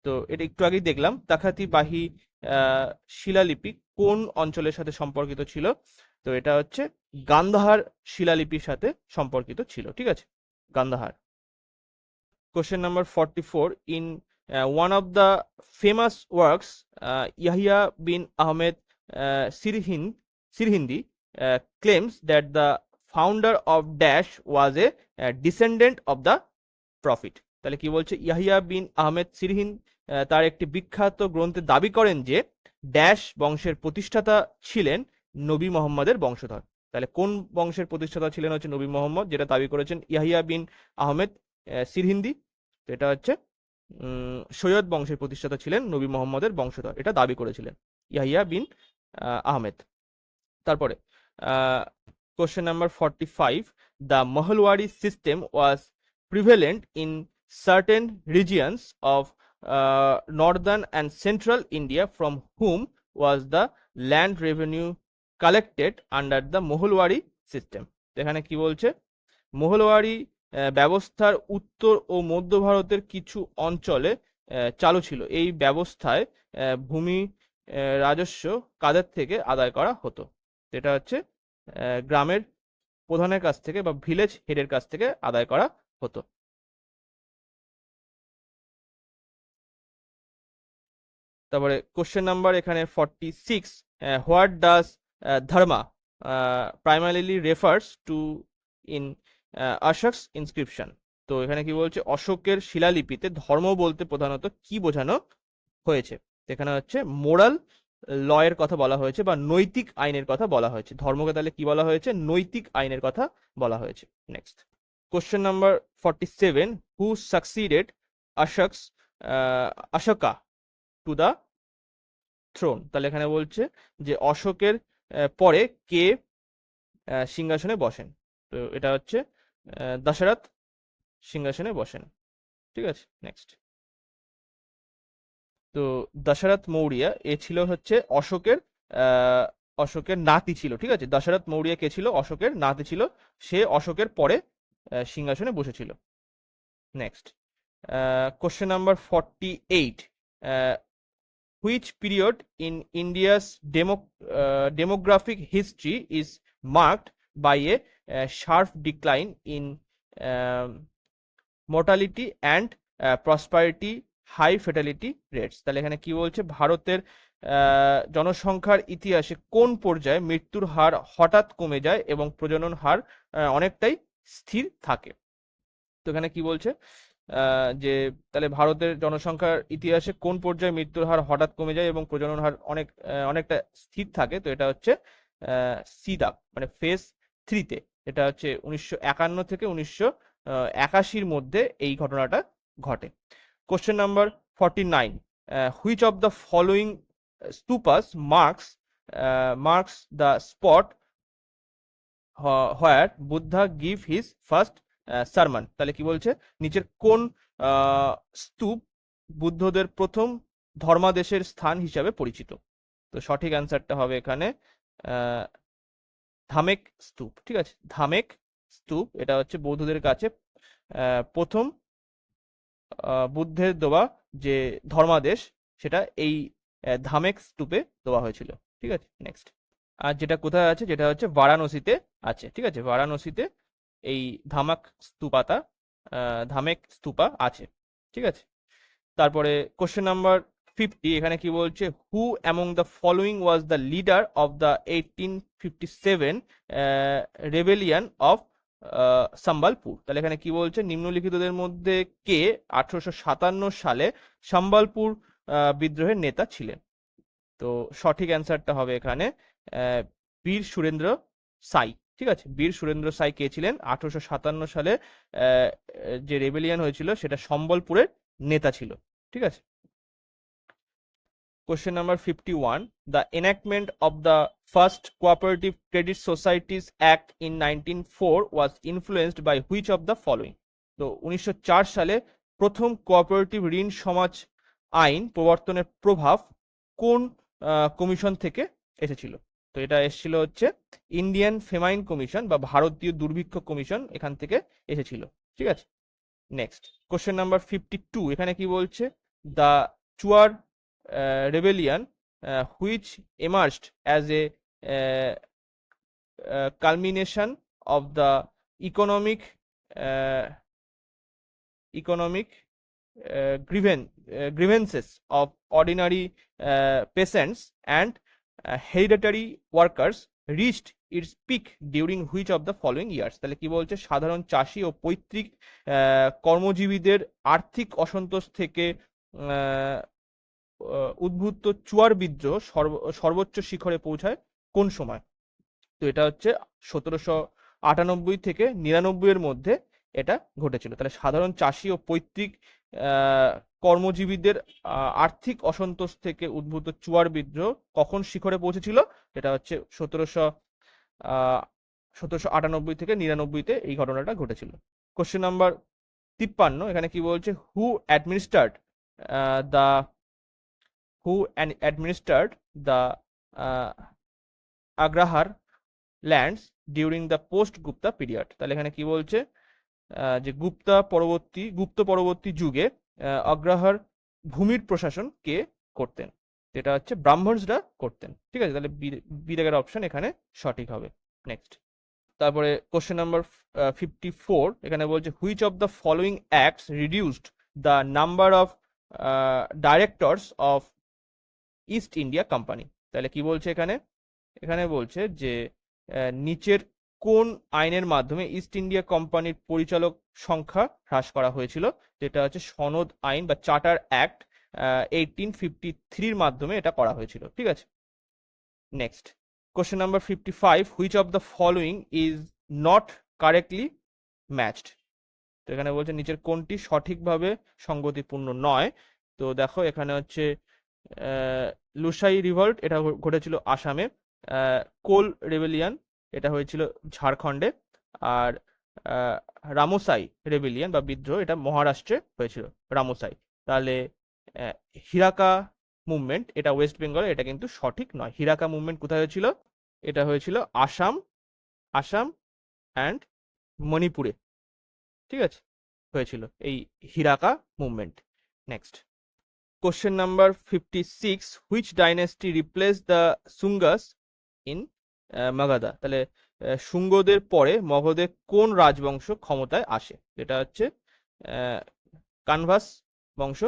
তো এটা একটু আগেই দেখলাম, তাখাতি বাহি শিলালিপি কোন অঞ্চলের সাথে সম্পর্কিত ছিল? তো এটা হচ্ছে গান্ধার শিলালিপির সাথে সম্পর্কিত ছিল, ঠিক আছে, Gandhara. Question number 44, in one of the famous works Yahya bin Ahmad Sirhindi claims that the founder of dash was a descendant of the prophet. তাহলে কি বলছে, ইয়াহিয়া বিন আহমেদ সিরহিন তার একটি বিখ্যাত গ্রন্থে দাবি করেন যে ড্যাশ বংশের প্রতিষ্ঠাতা ছিলেন নবী মোহাম্মদের বংশধর। তাহলে কোন বংশের প্রতিষ্ঠাতা ছিলেন হচ্ছে নবী মোহাম্মদ, যেটা দাবি করেছেন ইয়াহিয়া বিন আহমেদ সিরহিন্দি। তো এটা হচ্ছে সৈয়দ বংশের প্রতিষ্ঠাতা ছিলেন নবী মোহাম্মদের বংশধর, এটা দাবি করেছিলেন ইয়াহিয়া বিন আহমেদ। তারপরে question number 45, the Mahalwari system was prevalent in certain regions of northern and central India, from whom was the land revenue collected under the Moholwari system? এখানে কি বলছে, মোহলওয়ারি ব্যবস্থার উত্তর ও মধ্য ভারতের কিছু অঞ্চলে চালু ছিল। এই ব্যবস্থায় ভূমি রাজস্ব কাদের থেকে আদায় করা হতো? এটা হচ্ছে গ্রামের প্রধানের কাছ থেকে বা ভিলেজ হেডের কাছ থেকে আদায় করা হতো। তারপরে কোশ্চেন নাম্বার এখানে 46, what does dharma primarily refers to in Ashoka's inscription? তো এখানে কি বলছে, অশোকের শিলালিপিতে ধর্ম বলতে প্রধানত কি বোঝানো হয়েছে? এখানে হচ্ছে মোরাল ল এর কথা বলা হয়েছে বা নৈতিক আইনের কথা বলা হয়েছে। ধর্মকে তাহলে কি বলা হয়েছে? নৈতিক আইনের কথা বলা হয়েছে। Next question number 47, who succeeded Ashoka to the thrown? তাহলে এখানে বলছে যে অশোকের পরে কে সিংহাসনে বসেন? তো এটা হচ্ছে দশরথ সিংহাসনে বসেন, ঠিক আছে। নেক্সট, তো দশরথ মৌর্য এ ছিল হচ্ছে অশোকের নাতি ছিল, ঠিক আছে। দশরথ মৌর্য কে ছিল? অশোকের নাতি ছিল, সে অশোকের পরে সিংহাসনে বসেছিল। Next question number 48, which period in India's demographic history is marked by a sharp decline in mortality and prosperity, high fertility rates? তাহলে এখানে কি বলছে, ভারতের জনসংখ্যার ইতিহাসে কোন পর্যায়ে মৃত্যুর হার হঠাৎ কমে যায় এবং প্রজনন হার অনেকটাই স্থির থাকে? তো এখানে কি বলছে যে তাহলে ভারতের জনসংখ্যার ইতিহাসে কোন পর্যায়ে মৃত্যুর হার হঠাৎ কমে যায় এবং প্রজনন হার অনেকটা স্থির থাকে? তো এটা হচ্ছে সি দাগ, মানে ফেজ 3-তে। এটা হচ্ছে 1951 থেকে 1981 মধ্যে এই ঘটনাটা ঘটে। Question number 49, which of the following stupas marks the spot where Buddha give his first sermon? তাহলে কি বলছে, নিচের কোন স্তূপ বুদ্ধদের প্রথম ধর্মাদেশের স্থান হিসাবে পরিচিত? তো সঠিক অ্যান্সারটা হবে এখানে ধামেক স্তূপ, ঠিক আছে। ধামেক স্তূপ এটা হচ্ছে বৌদ্ধদের কাছে প্রথম বুদ্ধের দেওয়া যে ধর্মাদেশ, সেটা এই ধামেক স্তূপে দেওয়া হয়েছিল, ঠিক আছে। নেক্সট, আর যেটা কোথায় আছে, যেটা হচ্ছে বারাণসীতে আছে, ঠিক আছে। বারাণসীতে এই ধামেক স্তূপা আছে, ঠিক আছে। তারপরে কোশ্চেন নাম্বার 50, এখানে কি বলছে, who among the following was the leader of the 1857 rebellion of Sambalpur? তাহলে এখানে কি বলছে, নিম্নলিখিতদের মধ্যে কে 1857 সালে সম্বলপুর বিদ্রোহের নেতা ছিলেন? তো সঠিক অ্যান্সারটা হবে এখানে আহ, বীর সুরেন্দ্র সাই। ঠিক আছে, বীর সুরেন্দ্র সাই কে ছিলেন? 1857 সালে আহ, যে রেবেলিয়ান হয়েছিল সেটা সম্বলপুরের নেতা ছিল। ঠিক আছে। Question number 51. The enactment of the first Cooperative Credit Societies Act in 1904 was influenced by which of the following? তো 1904 সালে প্রথম কোঅপারেটিভ ঋণ সমাজ আইন প্রবর্তনের প্রভাব কোন কমিশন থেকে এসেছিল? তো এটা এসেছিল হচ্ছে ইন্ডিয়ান ফেমাইন কমিশন বা ভারতীয় দুর্ভিক্ষ কমিশন, এখান থেকে এসেছিল। ঠিক আছে। নেক্সট কোশ্চেন নাম্বার 52, এখানে কি বলছে? The Chuar rebellion which emerged as a culmination of the economic economic grievances of ordinary peasants and hereditary workers reached its peak during which of the following years? তাহলে কি বলছে? সাধারণ চাষি ও পৈতৃক কর্মজীবীদের আর্থিক অসন্তোষ থেকে উদ্ভূত চুয়ার বিদ্রোহ সর্বোচ্চ শিখরে পৌঁছায় কোন সময়? তো এটা হচ্ছে 1798 থেকে 99 এর মধ্যে এটা ঘটেছিল। তাহলে সাধারণ চাষি ও পৈতৃক কর্মজীবীদের আর্থিক অসন্তোষ থেকে উদ্ভূত চুয়ার বিদ্রোহ কখন শিখরে পৌঁছেছিল? এটা হচ্ছে 1798 থেকে 99-তে এই ঘটনাটা ঘটেছিল। কোশ্চেন নাম্বার 53, এখানে কি বলছে? Who administered the agrahara lands during the post Gupta period? তাহলে এখানে কি বলছে? যে গুপ্ত পরবর্তী যুগে অগ্রহার ভূমির প্রশাসন কে করতেন? যেটা হচ্ছে ব্রাহ্মণসরা করতেন। ঠিক আছে, তাহলে বি দাগের অপশন এখানে সঠিক হবে। নেক্সট, তারপরে কোশ্চেন নাম্বার 54, এখানে বলছে which of the following acts reduced the number of directors of east India company? তাহলে কি বলছে এখানে? এখানে বলছে যে নিচের কোন আইনের মাধ্যমে ইস্ট ইন্ডিয়া কোম্পানির পরিচালক সংখ্যা হ্রাস করা হয়েছিল? যেটা হচ্ছে সনদ আইন বা চার্টার অ্যাক্ট 1853-র মাধ্যমে এটা করা হয়েছিল। ঠিক আছে। Next, question number 55, which of the following is not correctly matched? তো এখানে বলছে নিচের কোনটি সঠিকভাবে সঙ্গতিপূর্ণ নয়? তো দেখো এখানে হচ্ছে লুসাই রিভল্ট, এটা ঘটেছিল আসামে। কোল রেবেলিয়ান, এটা হয়েছিল ঝাড়খণ্ডে। আর রামোসাই রেবেলিয়ান বা বিদ্রোহ, এটা মহারাষ্ট্রে হয়েছিল, রামোসাই। তাহলে হিরাকা মুভমেন্ট, এটা ওয়েস্ট বেঙ্গলে, এটা কিন্তু সঠিক নয়। হিরাকা মুভমেন্ট কোথায় হয়েছিল? এটা হয়েছিল আসাম অ্যান্ড মণিপুরে। ঠিক আছে, হয়েছিল এই Hiraka movement. Next, question number 56, which dynasty replace the Sungas in Magadha? তাহলে শুঙ্গদের পরে মগধে কোন রাজবংশ ক্ষমতায় আসে? যেটা হচ্ছে কানভাস বংশ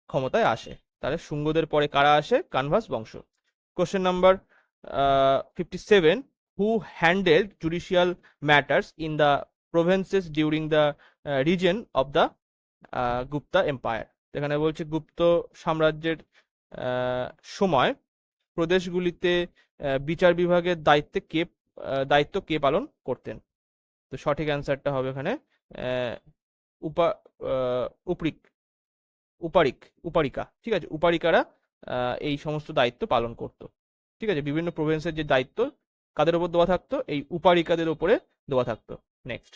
ক্ষমতায় আসে। তাহলে শুঙ্গদের পরে কারা আসে? কানভাস বংশ। Question number 57, who handled judicial matters in the provinces during the reason of the Gupta empire? এখানে বলছে গুপ্ত সাম্রাজ্যের সময় প্রদেশগুলিতে বিচার বিভাগের দায়িত্ব কে পালন করতেন? তো সঠিক অ্যান্সারটা হবে এখানে উপা উপরিক উপারিক উপারিকা। ঠিক আছে, উপারিকারা এই সমস্ত দায়িত্ব পালন করত। ঠিক আছে, বিভিন্ন প্রভিন্সের যে দায়িত্ব কাদের উপর দেওয়া থাকতো? এই উপারিকাদের উপরে দেওয়া থাকতো। নেক্সট,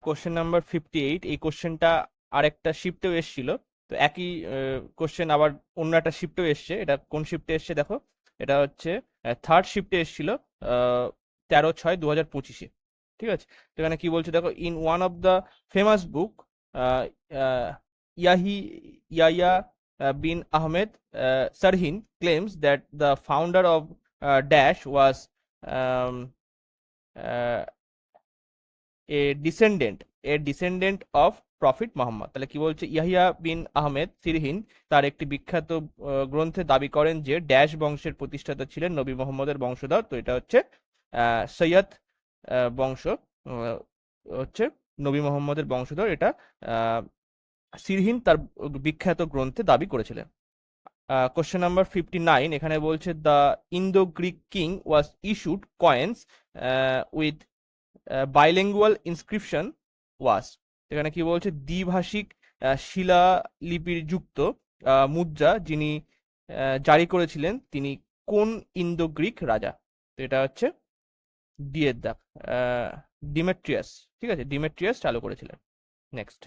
কোশ্চেন নাম্বার 58, এই কোশ্চেনটা আরেকটা শিফটেও এসেছিল। তো একই কোশ্চেন আবার অন্য একটা শিফটেও এসছে। এটা কোন শিফটে এসছে দেখো? এটা হচ্ছে থার্ড শিফটে এসেছিল 13/6/2025-এ। ঠিক আছে, তো এখানে কি বলছে দেখো? In one of the famous book Yahya bin Ahmad Sirhind claims that the founder of Dash was um, a descendant of profit Mohammad. তাহলে কি বলছে? ইয়াহিয়া বিন আহমেদ সিরহিন তার একটি বিখ্যাত গ্রন্থে দাবি করেন যে ড্যাশ বংশের প্রতিষ্ঠাতা ছিলেন নবী মোহাম্মদের বংশধর। তো এটা হচ্ছে সৈয়দ বংশ হচ্ছে নবী মোহাম্মদের বংশধর। এটা সিরহিন তার বিখ্যাত গ্রন্থে দাবি করেছিলেন। কোশ্চেন নাম্বার 59, এখানে বলছে the Indo Greek king was issued coins with bilingual inscription was. এখানে কি বলছে, দ্বিভাষিক শিলালিপির যুক্ত মুদ্রা যিনি জারি করেছিলেন তিনি কোন ইন্দো গ্রিক রাজা? তো এটা হচ্ছে ডি এর দাগ, ডিমেট্রিয়াস। ঠিক আছে, ডিমেট্রিয়াস চালু করেছিলেন। Next,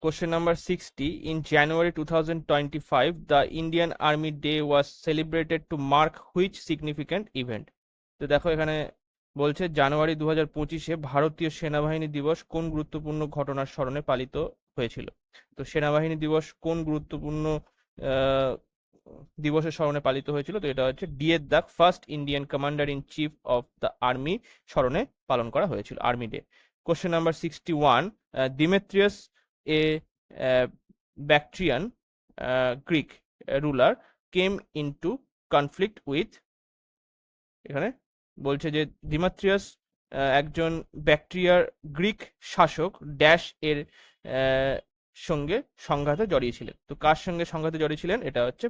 question number 60, in January 2025 the Indian Army Day was celebrated to mark which significant event? তো দেখো এখানে বলছে জানুয়ারি 2025-এ ভারতীয় সেনাবাহিনী দিবস কোন গুরুত্বপূর্ণ ঘটনার স্মরণে পালিত হয়েছিল? তো সেনাবাহিনী দিবস কোন গুরুত্বপূর্ণ আহ, দিবসের স্মরণে পালিত হয়েছিল? তো এটা হচ্ছে ডি এর দাগ, first Indian commander in chief of the army স্মরণে পালন করা হয়েছিল, army day. Question number 61, ডিমেট্রিয়াস A Bactrian Greek ruler came into conflict with, এখানে বলছে যে ডিমেট্রিয়াস একজন ব্যাকট্রিয়ার গ্রিক শাসক ড্যাশ এর সঙ্গে সংঘাতে জড়িয়েছিলেন। তো কার সঙ্গে সংঘাতে জড়িয়েছিলেন? এটা হচ্ছে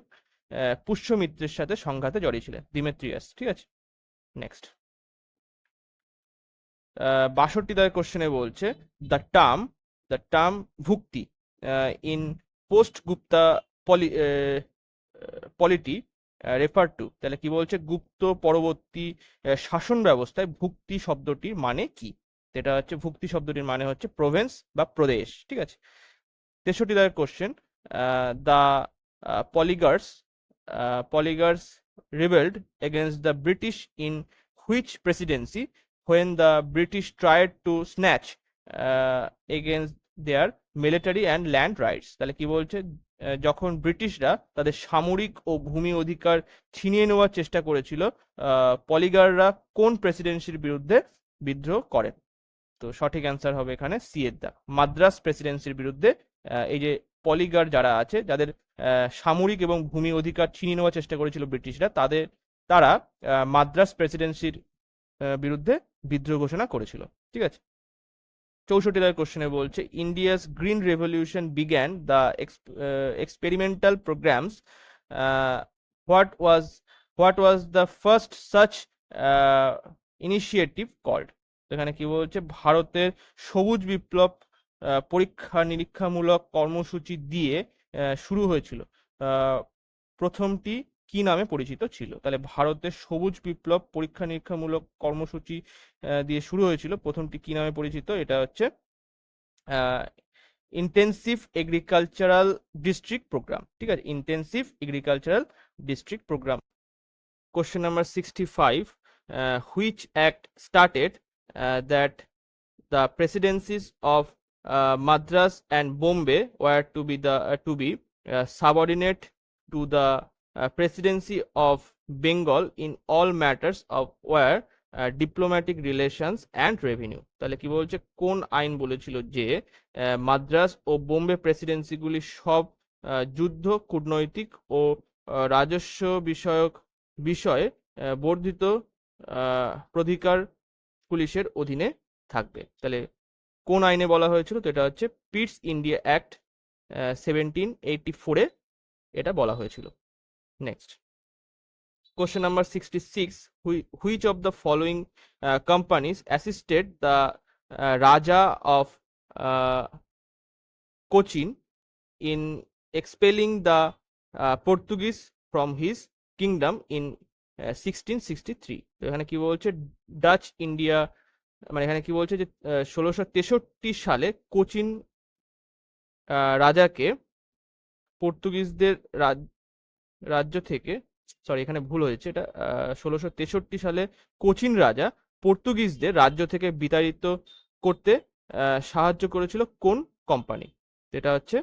পুষ্যমিত্রের সাথে সংঘাতে জড়িয়েছিলেন ডিমেট্রিয়াস। ঠিক আছে, নেক্সট, 62 দাগের কোশ্চেনে বলছে the term bhukti in post Gupta polity refer to. তাহলে কি বলছে, গুপ্ত পরবর্তী শাসন ব্যবস্থায় ভুক্তি শব্দটির মানে কি? এটা হচ্ছে ভুক্তি শব্দটির মানে হচ্ছে প্রভিন্স বা প্রদেশ। ঠিক আছে, 63 দাগের question, the poligars rebelled against the British in which presidency when the British tried to snatch against their military and land rights? তাহলে কি বলছে, যখন ব্রিটিশরা তাদের সামরিক ও ভূমি অধিকার ছিনিয়ে নেওয়ার চেষ্টা করেছিল, পলিগাররা কোন প্রেসিডেন্সির বিরুদ্ধে বিদ্রোহ করেন? তো সঠিক অ্যান্সার হবে এখানে সি এর দাগ, মাদ্রাস প্রেসিডেন্সির বিরুদ্ধে। এই যে পলিগার যারা আছে, যাদের সামরিক এবং ভূমি অধিকার ছিনিয়ে নেওয়ার চেষ্টা করেছিল ব্রিটিশরা, তারা মাদ্রাস প্রেসিডেন্সির বিরুদ্ধে বিদ্রোহ ঘোষণা করেছিল। ঠিক আছে, 64 দাগের কোশ্চেনে বলছে India's green revolution began the experimental programs, what was the first such initiative called? এখানে কি বলছে, ভারতের সবুজ বিপ্লব পরীক্ষা নিরীক্ষামূলক কর্মসূচি দিয়ে শুরু হয়েছিল, প্রথমটি কি নামে পরিচিত ছিল? তাহলে ভারতের সবুজ বিপ্লব পরীক্ষা নিরীক্ষামূলক কর্মসূচি দিয়ে শুরু হয়েছিল, প্রথমটি কি নামে পরিচিত? এটা হচ্ছে ইন্টেন্সিভ এগ্রিকালচারাল ডিস্ট্রিক্ট প্রোগ্রাম। ঠিক আছে, intensive agricultural district program. Question number 65, which act started that the presidencies of Madras and Bombay were to be subordinate to the presidency of Bengal in all matters of where diplomatic relations and revenue? তাহলে কি বলছে, কোন আইন বলেছিল যে মাদ্রাস ও বোম্বে প্রেসিডেন্সিগুলি সব যুদ্ধ, কূটনৈতিক ও রাজস্ব বিষয়ক বিষয়ে বর্ধিত প্রধিকার পুলিশের অধীনে থাকবে? তাহলে কোন আইনে বলা হয়েছিল? তো এটা হচ্ছে পিটস ইন্ডিয়া অ্যাক্ট 1784-এ এটা বলা হয়েছিল। Next, question number 66, which of the following companies assisted the raja of Cochin in expelling the Portuguese from his kingdom in 1663? তো এখানে কি বলছে, ডাচ ইন্ডিয়া, মানে এখানে কি বলছে যে 1663 সালে কোচিন রাজাকে পর্তুগিজদের রাজ্য থেকে, সরি এখানে ভুল হয়েছে, এটা 1663 সালে কোচিন রাজা পর্তুগিজদের রাজ্য থেকে বিতাড়িত করতে সাহায্য করেছিল কোন কোম্পানি? এটা হচ্ছে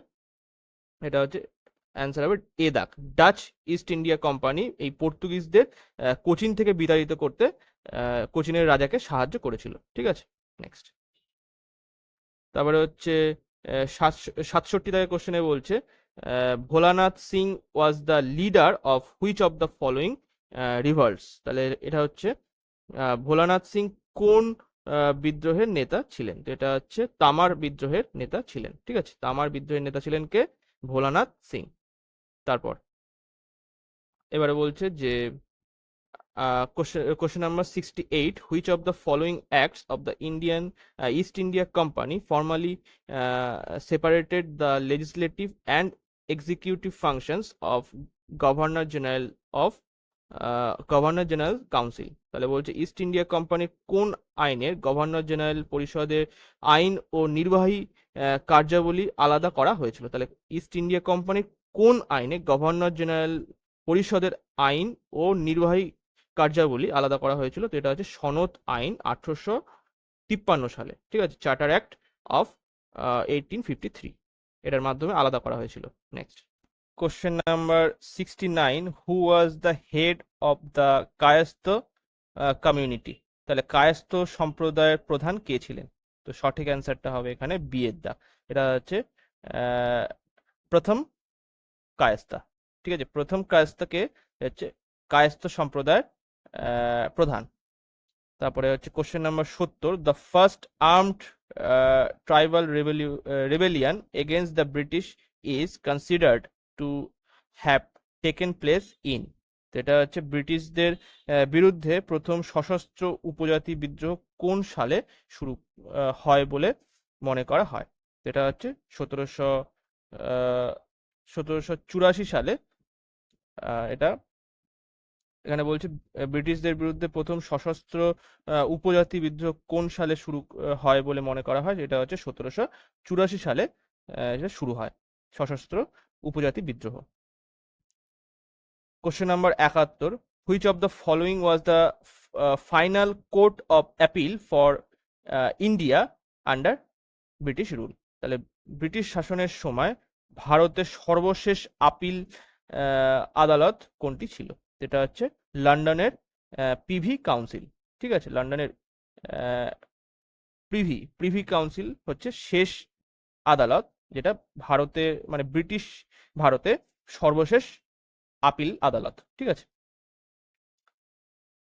অ্যান্সার হবে এ দাগ, ডাচ ইস্ট ইন্ডিয়া কোম্পানি এই পর্তুগিজদের কোচিন থেকে বিতাড়িত করতে কোচিনের রাজাকে সাহায্য করেছিল। ঠিক আছে, নেক্সট, তারপরে হচ্ছে 67 দাগের কোশ্চেনে বলছে Bholanath Singh was the leader of which of the following revolts? তাহলে এটা হচ্ছে ভোলানাথ সিং কোন বিদ্রোহের নেতা ছিলেন? তো এটা হচ্ছে তামার বিদ্রোহের নেতা ছিলেন। ঠিক আছে, তামার বিদ্রোহের নেতা ছিলেন কে? ভোলানাথ সিং। তারপর এবারে বলছে যে question number 68, which of the following acts of the East India Company formally separated the legislative and executive functions of Governor General of governor general council? তাহলে বলছে ইস্ট ইন্ডিয়া কোম্পানি কোন আইনের গভর্নর জেনারেল পরিষদের আইন ও নির্বাহী কার্যাবলী আলাদা করা হয়েছিল? তাহলে ইস্ট ইন্ডিয়া কোম্পানির কোন আইনে গভর্নর জেনারেল পরিষদের আইন ও নির্বাহী কার্যাবলী আলাদা করা হয়েছিল? তো এটা হচ্ছে সনদ আইন 1853 সালে, ঠিক আছে, চার্টার অ্যাক্ট অফ 1853, এটার মাধ্যমে আলাদা করা হয়েছিল। Next question number 69, who was the head of the Kayastha community? তাহলে কায়স্থ সম্প্রদায়ের প্রধান কে ছিলেন? তো সঠিক অ্যান্সারটা হবে এখানে বি এর দাগ। এটা হচ্ছে প্রথম কায়স্থা, ঠিক আছে, প্রথম কায়স্থাকে হচ্ছে কায়স্থ সম্প্রদায়ের প্রধান। তারপরে হচ্ছে question number 70, the first armed tribal rebellion against the British is considered to have taken place in? তো এটা হচ্ছে ব্রিটিশদের বিরুদ্ধে প্রথম সশস্ত্র উপজাতি বিদ্রোহ কোন সালে শুরু হয় বলে মনে করা হয়? এটা হচ্ছে 1784 সালে। এটা এখানে বলছে ব্রিটিশদের বিরুদ্ধে প্রথম সশস্ত্র উপজাতি বিদ্রোহ কোন সালে শুরু হয় বলে মনে করা হয়? এটা হচ্ছে 1784 সালে এটা শুরু হয় সশস্ত্র উপজাতি বিদ্রোহ। Question number 71, which of the following was the final court of appeal for India under British rule? তাহলে ব্রিটিশ শাসনের সময় ভারতের সর্বশেষ আপিল আদালত কোনটি ছিল? যেটা হচ্ছে লন্ডনের প্রিভি কাউন্সিল, ঠিক আছে, লন্ডনের প্রিভি কাউন্সিল হচ্ছে শেষ আদালত, যেটা ভারতে মানে ব্রিটিশ ভারতে সর্বশেষ আপিল আদালত, ঠিক আছে।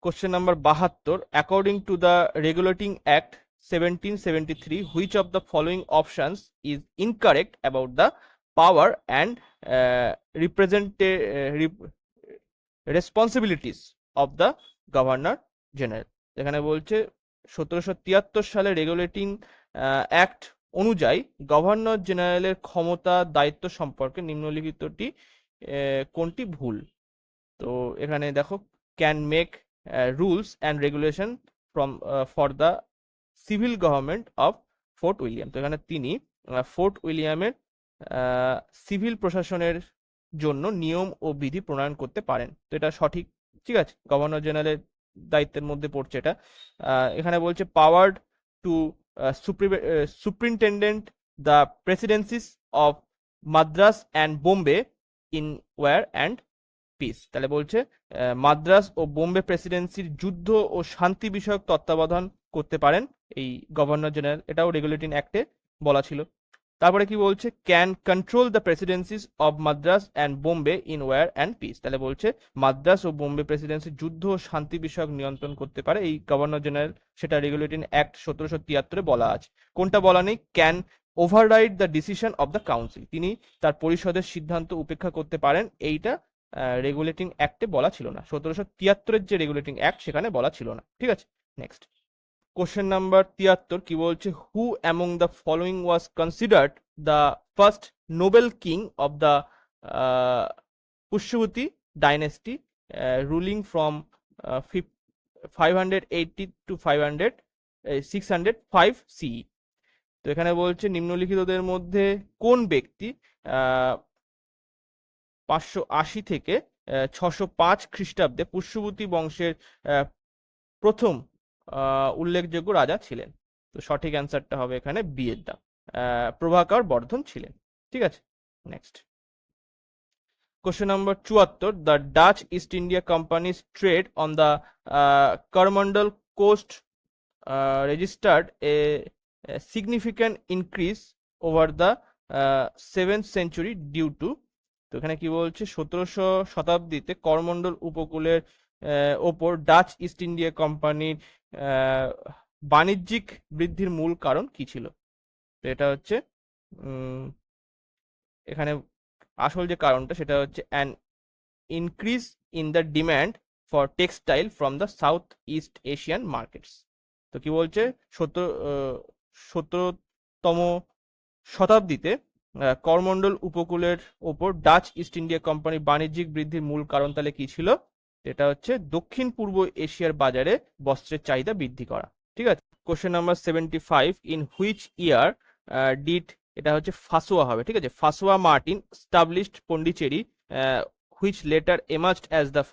Question number 72, according to the regulating act 1773, which of the following options is incorrect about the power and responsibilities of the governor general? এখানে বলছে 1773 সালে রেগুলেটিং অ্যাক্ট অনুযায়ী গভর্নর জেনারেলের ক্ষমতা দায়িত্ব সম্পর্কে নিম্নলিখিতটি কোনটি ভুল? তো এখানে দেখো, can make rules and regulation from for the civil government of fort William. তো এখানে তিনি ফোর্ট উইলিয়ামের সিভিল প্রশাসনের জন্য নিয়ম ও বিধি প্রণয়ন করতে পারেন। তো এটা সঠিক, ঠিক আছে, গভর্নর জেনারেলের দায়িত্বের মধ্যে পড়ছে এটা। এখানে বলছে powered to superintendent the presidencies of Madras and Bombay in war and peace. তাহলে বলছে মাদ্রাস ও বোম্বে প্রেসিডেন্সির যুদ্ধ ও শান্তি বিষয়ক তত্ত্বাবধান করতে পারেন এই গভর্নর জেনারেল, এটাও রেগুলেটিং অ্যাক্টে বলা ছিল। তারপরে কি বলছে, can control the presidencies of Madras and Bombay in war and peace. তাহলে বলছে মাদ্রাস ও বোম্বে প্রেসিডেন্সির যুদ্ধ ও শান্তি বিষয়ক নিয়ন্ত্রণ করতে পারে এই গভর্নর জেনারেল, সেটা রেগুলেটিং অ্যাক্ট 1773 বলা আছে। কোনটা বলা নেই? Can override the decision of the council, তিনি তার পরিষদের সিদ্ধান্ত উপেক্ষা করতে পারেন, এইটা রেগুলেটিং অ্যাক্টে বলা ছিল না। 1773 যে রেগুলেটিং অ্যাক্ট সেখানে বলা ছিল না, ঠিক আছে। নেক্সট কোশ্চেন নাম্বার 73 কি বলছে, who among the following was considered the first noble king of the Pushyabhuti dynasty ruling from 580 to 605 CE? তো এখানে বলছে নিম্নলিখিতদের মধ্যে কোন ব্যক্তি 580 থেকে 605 খ্রিস্টাব্দে পুষ্যবতী বংশের প্রথম উল্লেখযোগ্য রাজা ছিলেন? তো সঠিক অ্যান্সারটা হবে এখানে বি এর দাগ, প্রভাকর বর্ধন ছিলেন, ঠিক আছে। Next question number 74, the Dutch East India companies trade on the Coromandel coast registered a significant increase over the 7th century due to? তো এখানে কি বলছে, 1700 শতাব্দীতে করমন্ডল উপকূলের ওপর ডাচ ইস্ট ইন্ডিয়া কোম্পানির বাণিজ্যিক বৃদ্ধির মূল কারণ কি ছিল? তো এটা হচ্ছে এখানে আসল যে কারণটা সেটা হচ্ছে an increase in the demand for textile from the south east Asian markets. তো কি বলছে, 17তম শতাব্দীতে করমণ্ডল উপকূলের ওপর ডাচ ইস্ট ইন্ডিয়া কোম্পানির বাণিজ্যিক বৃদ্ধির মূল কারণ তাহলে কি ছিল? এটা হচ্ছে দক্ষিণ পূর্ব এশিয়ার বাজারে বস্ত্রের চাহিদা বৃদ্ধি করা। ঠিক আছে। Question number 75, in which year did, এটা হচ্ছে ফাসোয়া হবে, ঠিক আছে, ফাসোয়া Martin established Pondicherry which later emerged as the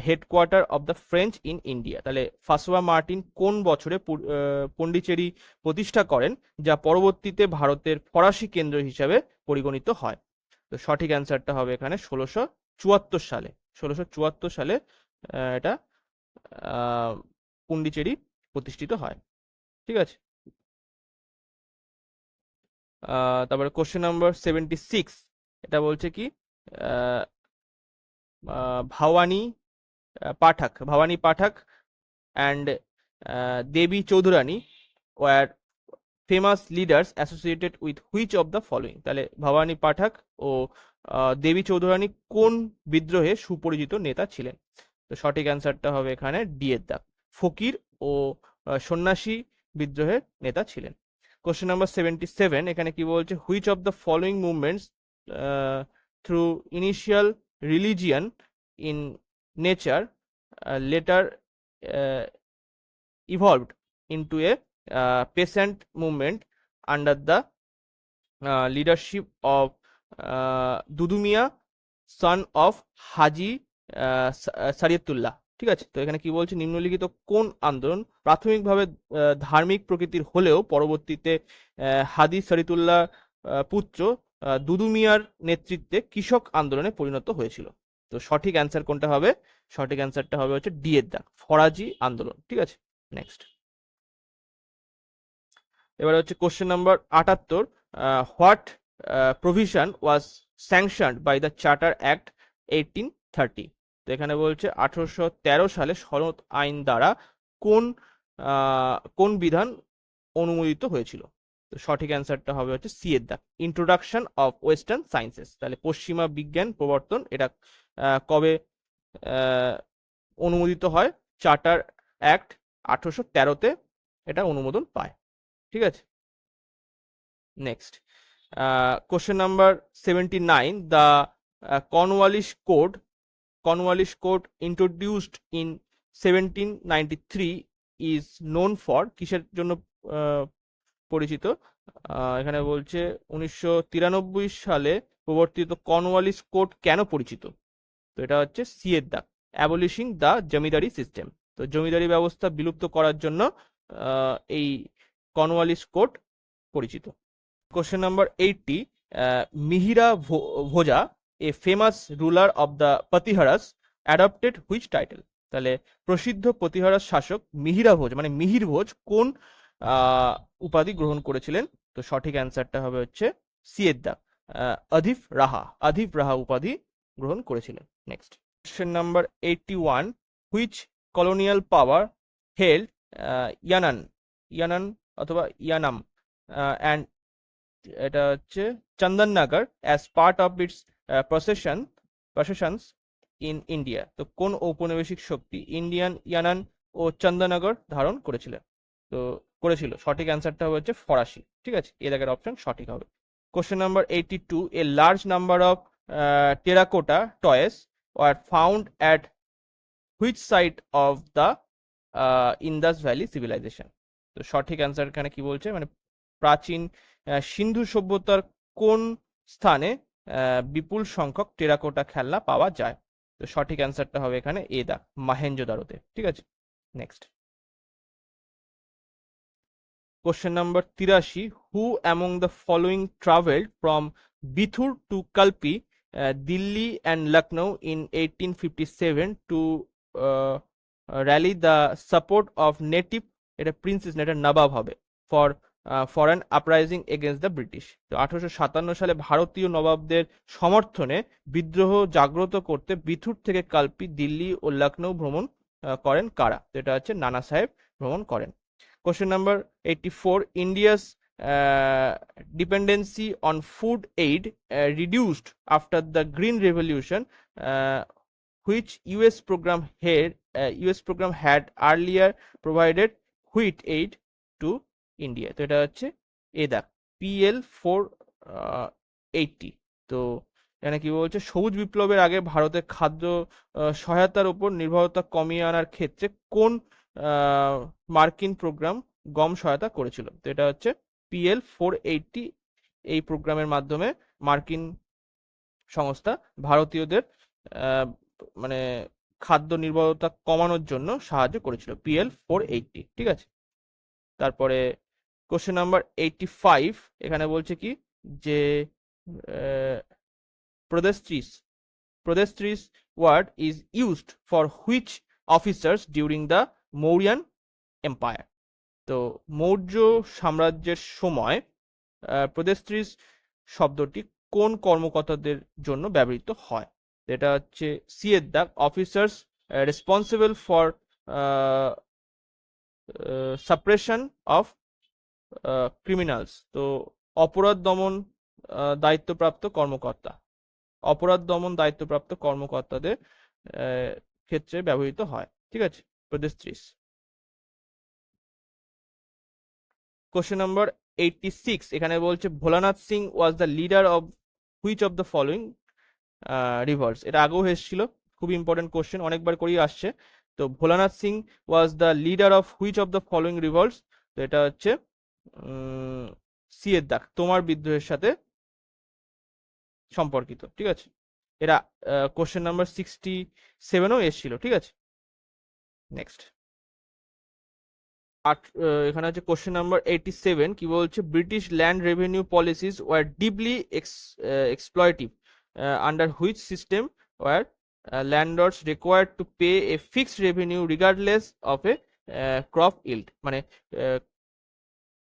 headquarter of the French in India. তাহলে ফাসোয়া মার্টিন কোন বছরে পন্ডিচেরি প্রতিষ্ঠা করেন, যা পরবর্তীতে ভারতের ফরাসি কেন্দ্র হিসাবে পরিগণিত হয়? তো সঠিক অ্যান্সারটা হবে এখানে 1674 সালে। 1674 সালে এটা পন্ডিচেরি প্রতিষ্ঠিত হয়। ঠিক আছে। তারপরে কোশ্চেন নাম্বার 76, এটা বলছে কি, Bhawani Pathak and Devi Chaudhurani were famous leaders associated with which of the following. তাহলে ভবানী পাঠক ও দেবী চৌধুরানী কোন বিদ্রোহে সুপরিচিত নেতা ছিলেন? তো সঠিক অ্যান্সারটা হবে এখানে ডি এর দাগ, ফকির ও সন্ন্যাসী বিদ্রোহের নেতা ছিলেন। কোশ্চেন নাম্বার 77, এখানে কি বলছে, which of the following movements through initial religion in nature letter evolved into a peasant movement under the leadership of Dudu Miyan son of হাজি সারিয়াতুল্লাহ। ঠিক আছে। তো এখানে কি বলছে, নিম্নলিখিত কোন আন্দোলন প্রাথমিকভাবে ধার্মিক প্রকৃতির হলেও পরবর্তীতে হাদি সারিতুল্লাহ পুত্র দুদুমিয়ার নেতৃত্বে কৃষক আন্দোলনে পরিণত হয়েছিল? তো সঠিক অ্যান্সার কোনটা হবে? সঠিক অ্যান্সারটা হবে হচ্ছে ডি এর দাগ, ফরাজি আন্দোলন। ঠিক আছে। নেক্সট, এবারে হচ্ছে question number 78, what provision was sanctioned by the charter Act 1830। তো এখানে বলছে 1813 সালে সনদ আইন দ্বারা কোন বিধান অনুমোদিত হয়েছিল? তো সঠিক অ্যান্সারটা হবে হচ্ছে সি এর দাগ, ইন্ট্রোডাকশন অফ ওয়েস্টার্ন সায়েন্সেস। তাহলে পশ্চিমা বিজ্ঞান প্রবর্তন, এটা কবে অনুমোদিত হয়? চার্টার অ্যাক্ট 1813-তে এটা অনুমোদন পায়। ঠিক আছে। Next, question number 79, the Cornwallis code introduced in 1793 is known for, কিসের জন্য পরিচিত? এখানে বলছে 1993 সালে প্রবর্তিত কর্নওয়ালিস কোড কেন পরিচিত? তো এটা হচ্ছে সি এর দাগ, অ্যাবলিশিং দ্য জমিদারি সিস্টেম। তো জমিদারি ব্যবস্থা বিলুপ্ত করার জন্য এই কর্নওয়ালিস কোড পরিচিত। Question number 80, Mihira Bhoja, a famous ruler of the Pratiharas, adopted which title? তাহলে প্রসিদ্ধ প্রতিহারাস শাসক মিহিরা ভোজ মানে মিহির ভোজ কোন উপাধি গ্রহণ করেছিলেন? তো সঠিক অ্যান্সারটা হবে হচ্ছে সি এর দাগ, আধিফ রাহা উপাধি গ্রহণ করেছিলেন। Next, question number 81, which colonial power held Yanan অথবা ইয়ানাম অ্যান্ড, এটা হচ্ছে Chandannagar as part of its possessions in India. তো কোন ঔপনিবেশিক শক্তি ইন্ডিয়ান ইয়ানান ও চন্দননগর ধারণ করেছিল? সঠিক অ্যান্সারটা হচ্ছে ফরাসি। ঠিক আছে, এ দাগের অপশন সঠিক হবে। Question number 82, a large number of terracotta toys were found at which site of the Indus Valley civilisation? তো সঠিক অ্যান্সার এখানে কি বলছে, মানে প্রাচীন সিন্ধু সভ্যতার কোন স্থানে বিপুল সংখ্যক টেরাকোটা খেলনা পাওয়া যায়? তো সঠিক অ্যান্সারটা হবে এখানে এ দা, মহেঞ্জোদারোতে। ঠিক আছে। Next, question number 83, who among the following travelled from Bithur to Kalpi, Delhi and Lucknow in 1857 to rally the support of native, এটা প্রিন্সেস না, এটা নবাব হবে, for foreign uprising against the British. তো 1857 সালে ভারতীয় নবাবদের সমর্থনে বিদ্রোহ জাগ্রত করতে বিথুর থেকে কালপি, দিল্লি ও লখনৌ ভ্রমণ করেন কারা? তো এটা হচ্ছে নানা সাহেব ভ্রমণ করেন। Question number 84, India's dependency on food aid reduced after the Green Revolution, which US program had earlier provided wheat aid to India. তো এটা হচ্ছে এদাক PL480। তো এখানে কি বলছে, সবুজ বিপ্লবের আগে ভারতের খাদ্য সহায়তার উপর নির্ভরতা কমিয়ে আনার ক্ষেত্রে কোন মার্কিন প্রোগ্রাম গম সহায়তা করেছিল? তো এটা হচ্ছে PL480। এই প্রোগ্রামের মাধ্যমে মার্কিন সংস্থা ভারতীয়দের মানে খাদ্য নির্ভরতা কমানোর জন্য সাহায্য করেছিল, PL480। ঠিক আছে, তারপরে কোশ্চেন নাম্বার 85, এখানে বলছে কি যে pradeshtris word is used for which officers during the Mauryan empire? তো মৌর্য সাম্রাজ্যের সময় প্রদেশত্রিস শব্দটি কোন কর্মকর্তাদের জন্য ব্যবহৃত হয়? এটা হচ্ছে সিয়ের দাগ, officers responsible for suppression of criminals. তো অপরাধ দমন দায়িত্বপ্রাপ্ত কর্মকর্তা, অপরাধ দমন দায়িত্বপ্রাপ্ত কর্মকর্তাদের ক্ষেত্রে ব্যবহৃত হয়। ঠিক আছে, প্রদেশত্রিস। কোশ্চেন নাম্বার 86, এখানে বলছে Bholanath Singh was the leader of which of the following rivers? এটা আগেও এসেছিল, খুব ইম্পর্টেন্ট কোশ্চেন, অনেকবার করেই আসছে। তো Bholanath Singh was the leader of which of the following rivers? তো এটা হচ্ছে সিয়ের দাগ, তোমার বিদ্রোহের সাথে সম্পর্কিত। ঠিক আছে, এটা কোশ্চেন নাম্বার 67ও এসেছিল। ঠিক আছে, নেক্সট এখানে হচ্ছে কোশ্চেন নাম্বার 87, কি বলছে, British land revenue policies were deeply exploitative under which system were landlords required to pay a fixed revenue regardless of a crop yield? মানে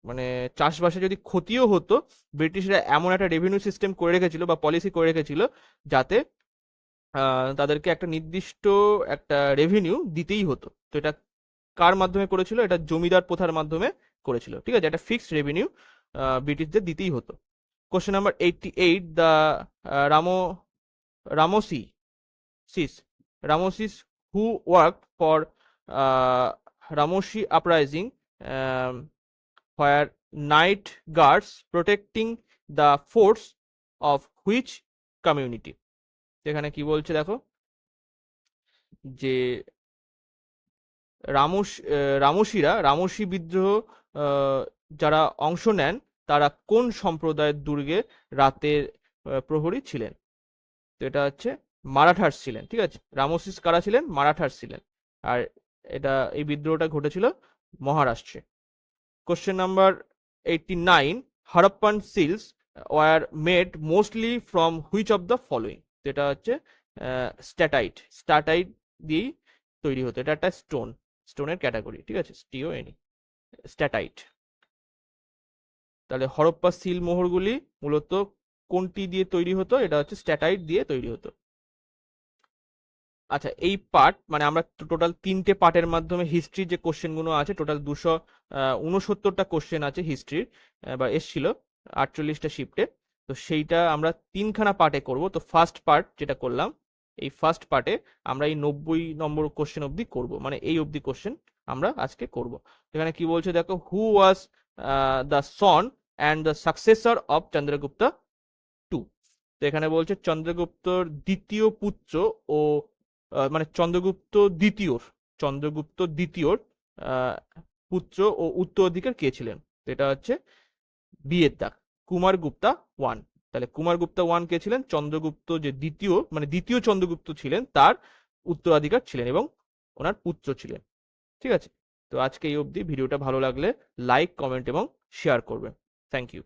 মানে চাষবাসে যদি ক্ষতিও হতো, ব্রিটিশরা এমন একটা রেভিনিউ সিস্টেম করে রেখেছিল বা পলিসি করে রেখেছিল যাতে তাদেরকে একটা নির্দিষ্ট একটা রেভিনিউ দিতেই হতো। তো এটা কার মাধ্যমে করেছিল? এটা জমিদার প্রথার মাধ্যমে করেছিল। ঠিক আছে, একটা ফিক্সড রেভিনিউ ব্রিটিশদের দিতেই হতো। Question number 88, the Ramosis who work for Ramosi uprising where night guards protecting the forts of which community? এখানে কি বলছে দেখো, যে রামসি বিদ্রোহ যারা অংশ নেন তারা কোন সম্প্রদায়ের দুর্গে রাতের প্রহরী ছিলেন? তো এটা হচ্ছে মারাঠাস ছিলেন। ঠিক আছে, রামসিস কারা ছিলেন? মারাঠাস ছিলেন। আর এটা এই বিদ্রোহটা ঘটেছিল মহারাষ্ট্রে। Question number 89, Harappan seals were made mostly from which of the following? যেটা হচ্ছে স্ট্যাটাইট দিয়েই তৈরি হতো। এটা একটা স্টোনের ক্যাটাগরি। ঠিক আছে, স্ট্যাটাইট। তাহলে হরপ্পা সিল মোহরগুলি মূলত কোনটি দিয়ে তৈরি হতো? এটা হচ্ছে স্ট্যাটাইট দিয়ে তৈরি হতো। আচ্ছা, এই পার্ট মানে আমরা টোটাল 3টে পার্টের মাধ্যমে হিস্ট্রির যে কোশ্চেনগুলো আছে, টোটাল 269টা কোশ্চেন আছে হিস্ট্রির, বা এসছিল 48টা শিফটে। তো সেইটা আমরা 3খানা পার্টে করব। তো ফার্স্ট পার্ট যেটা করলাম, এই ফার্স্ট পার্টে আমরা এই 90 নম্বর কোশ্চেন অবধি করব, মানে এই অবধি কোশ্চেন আমরা আজকে করব। এখানে কি বলছে দেখো, who was the son and the successor of Chandragupta two? তো এখানে বলছে চন্দ্রগুপ্তর দ্বিতীয় পুত্র ও মানে চন্দ্রগুপ্ত দ্বিতীয়র পুত্র ও উত্তরাধিকার কে ছিলেন? এটা হচ্ছে বিয়ের দাগ, কুমারগুপ্তা ওয়ান। তাহলে কুমারগুপ্তা ওয়ান কে ছিলেন? চন্দ্রগুপ্ত যে দ্বিতীয়, মানে দ্বিতীয় চন্দ্রগুপ্ত ছিলেন, তার উত্তরাধিকার ছিলেন এবং ওনার পুত্র ছিলেন। ঠিক আছে, তো আজকে এই অবধি। ভিডিওটা ভালো লাগলে লাইক, কমেন্ট এবং শেয়ার করবেন। Thank you.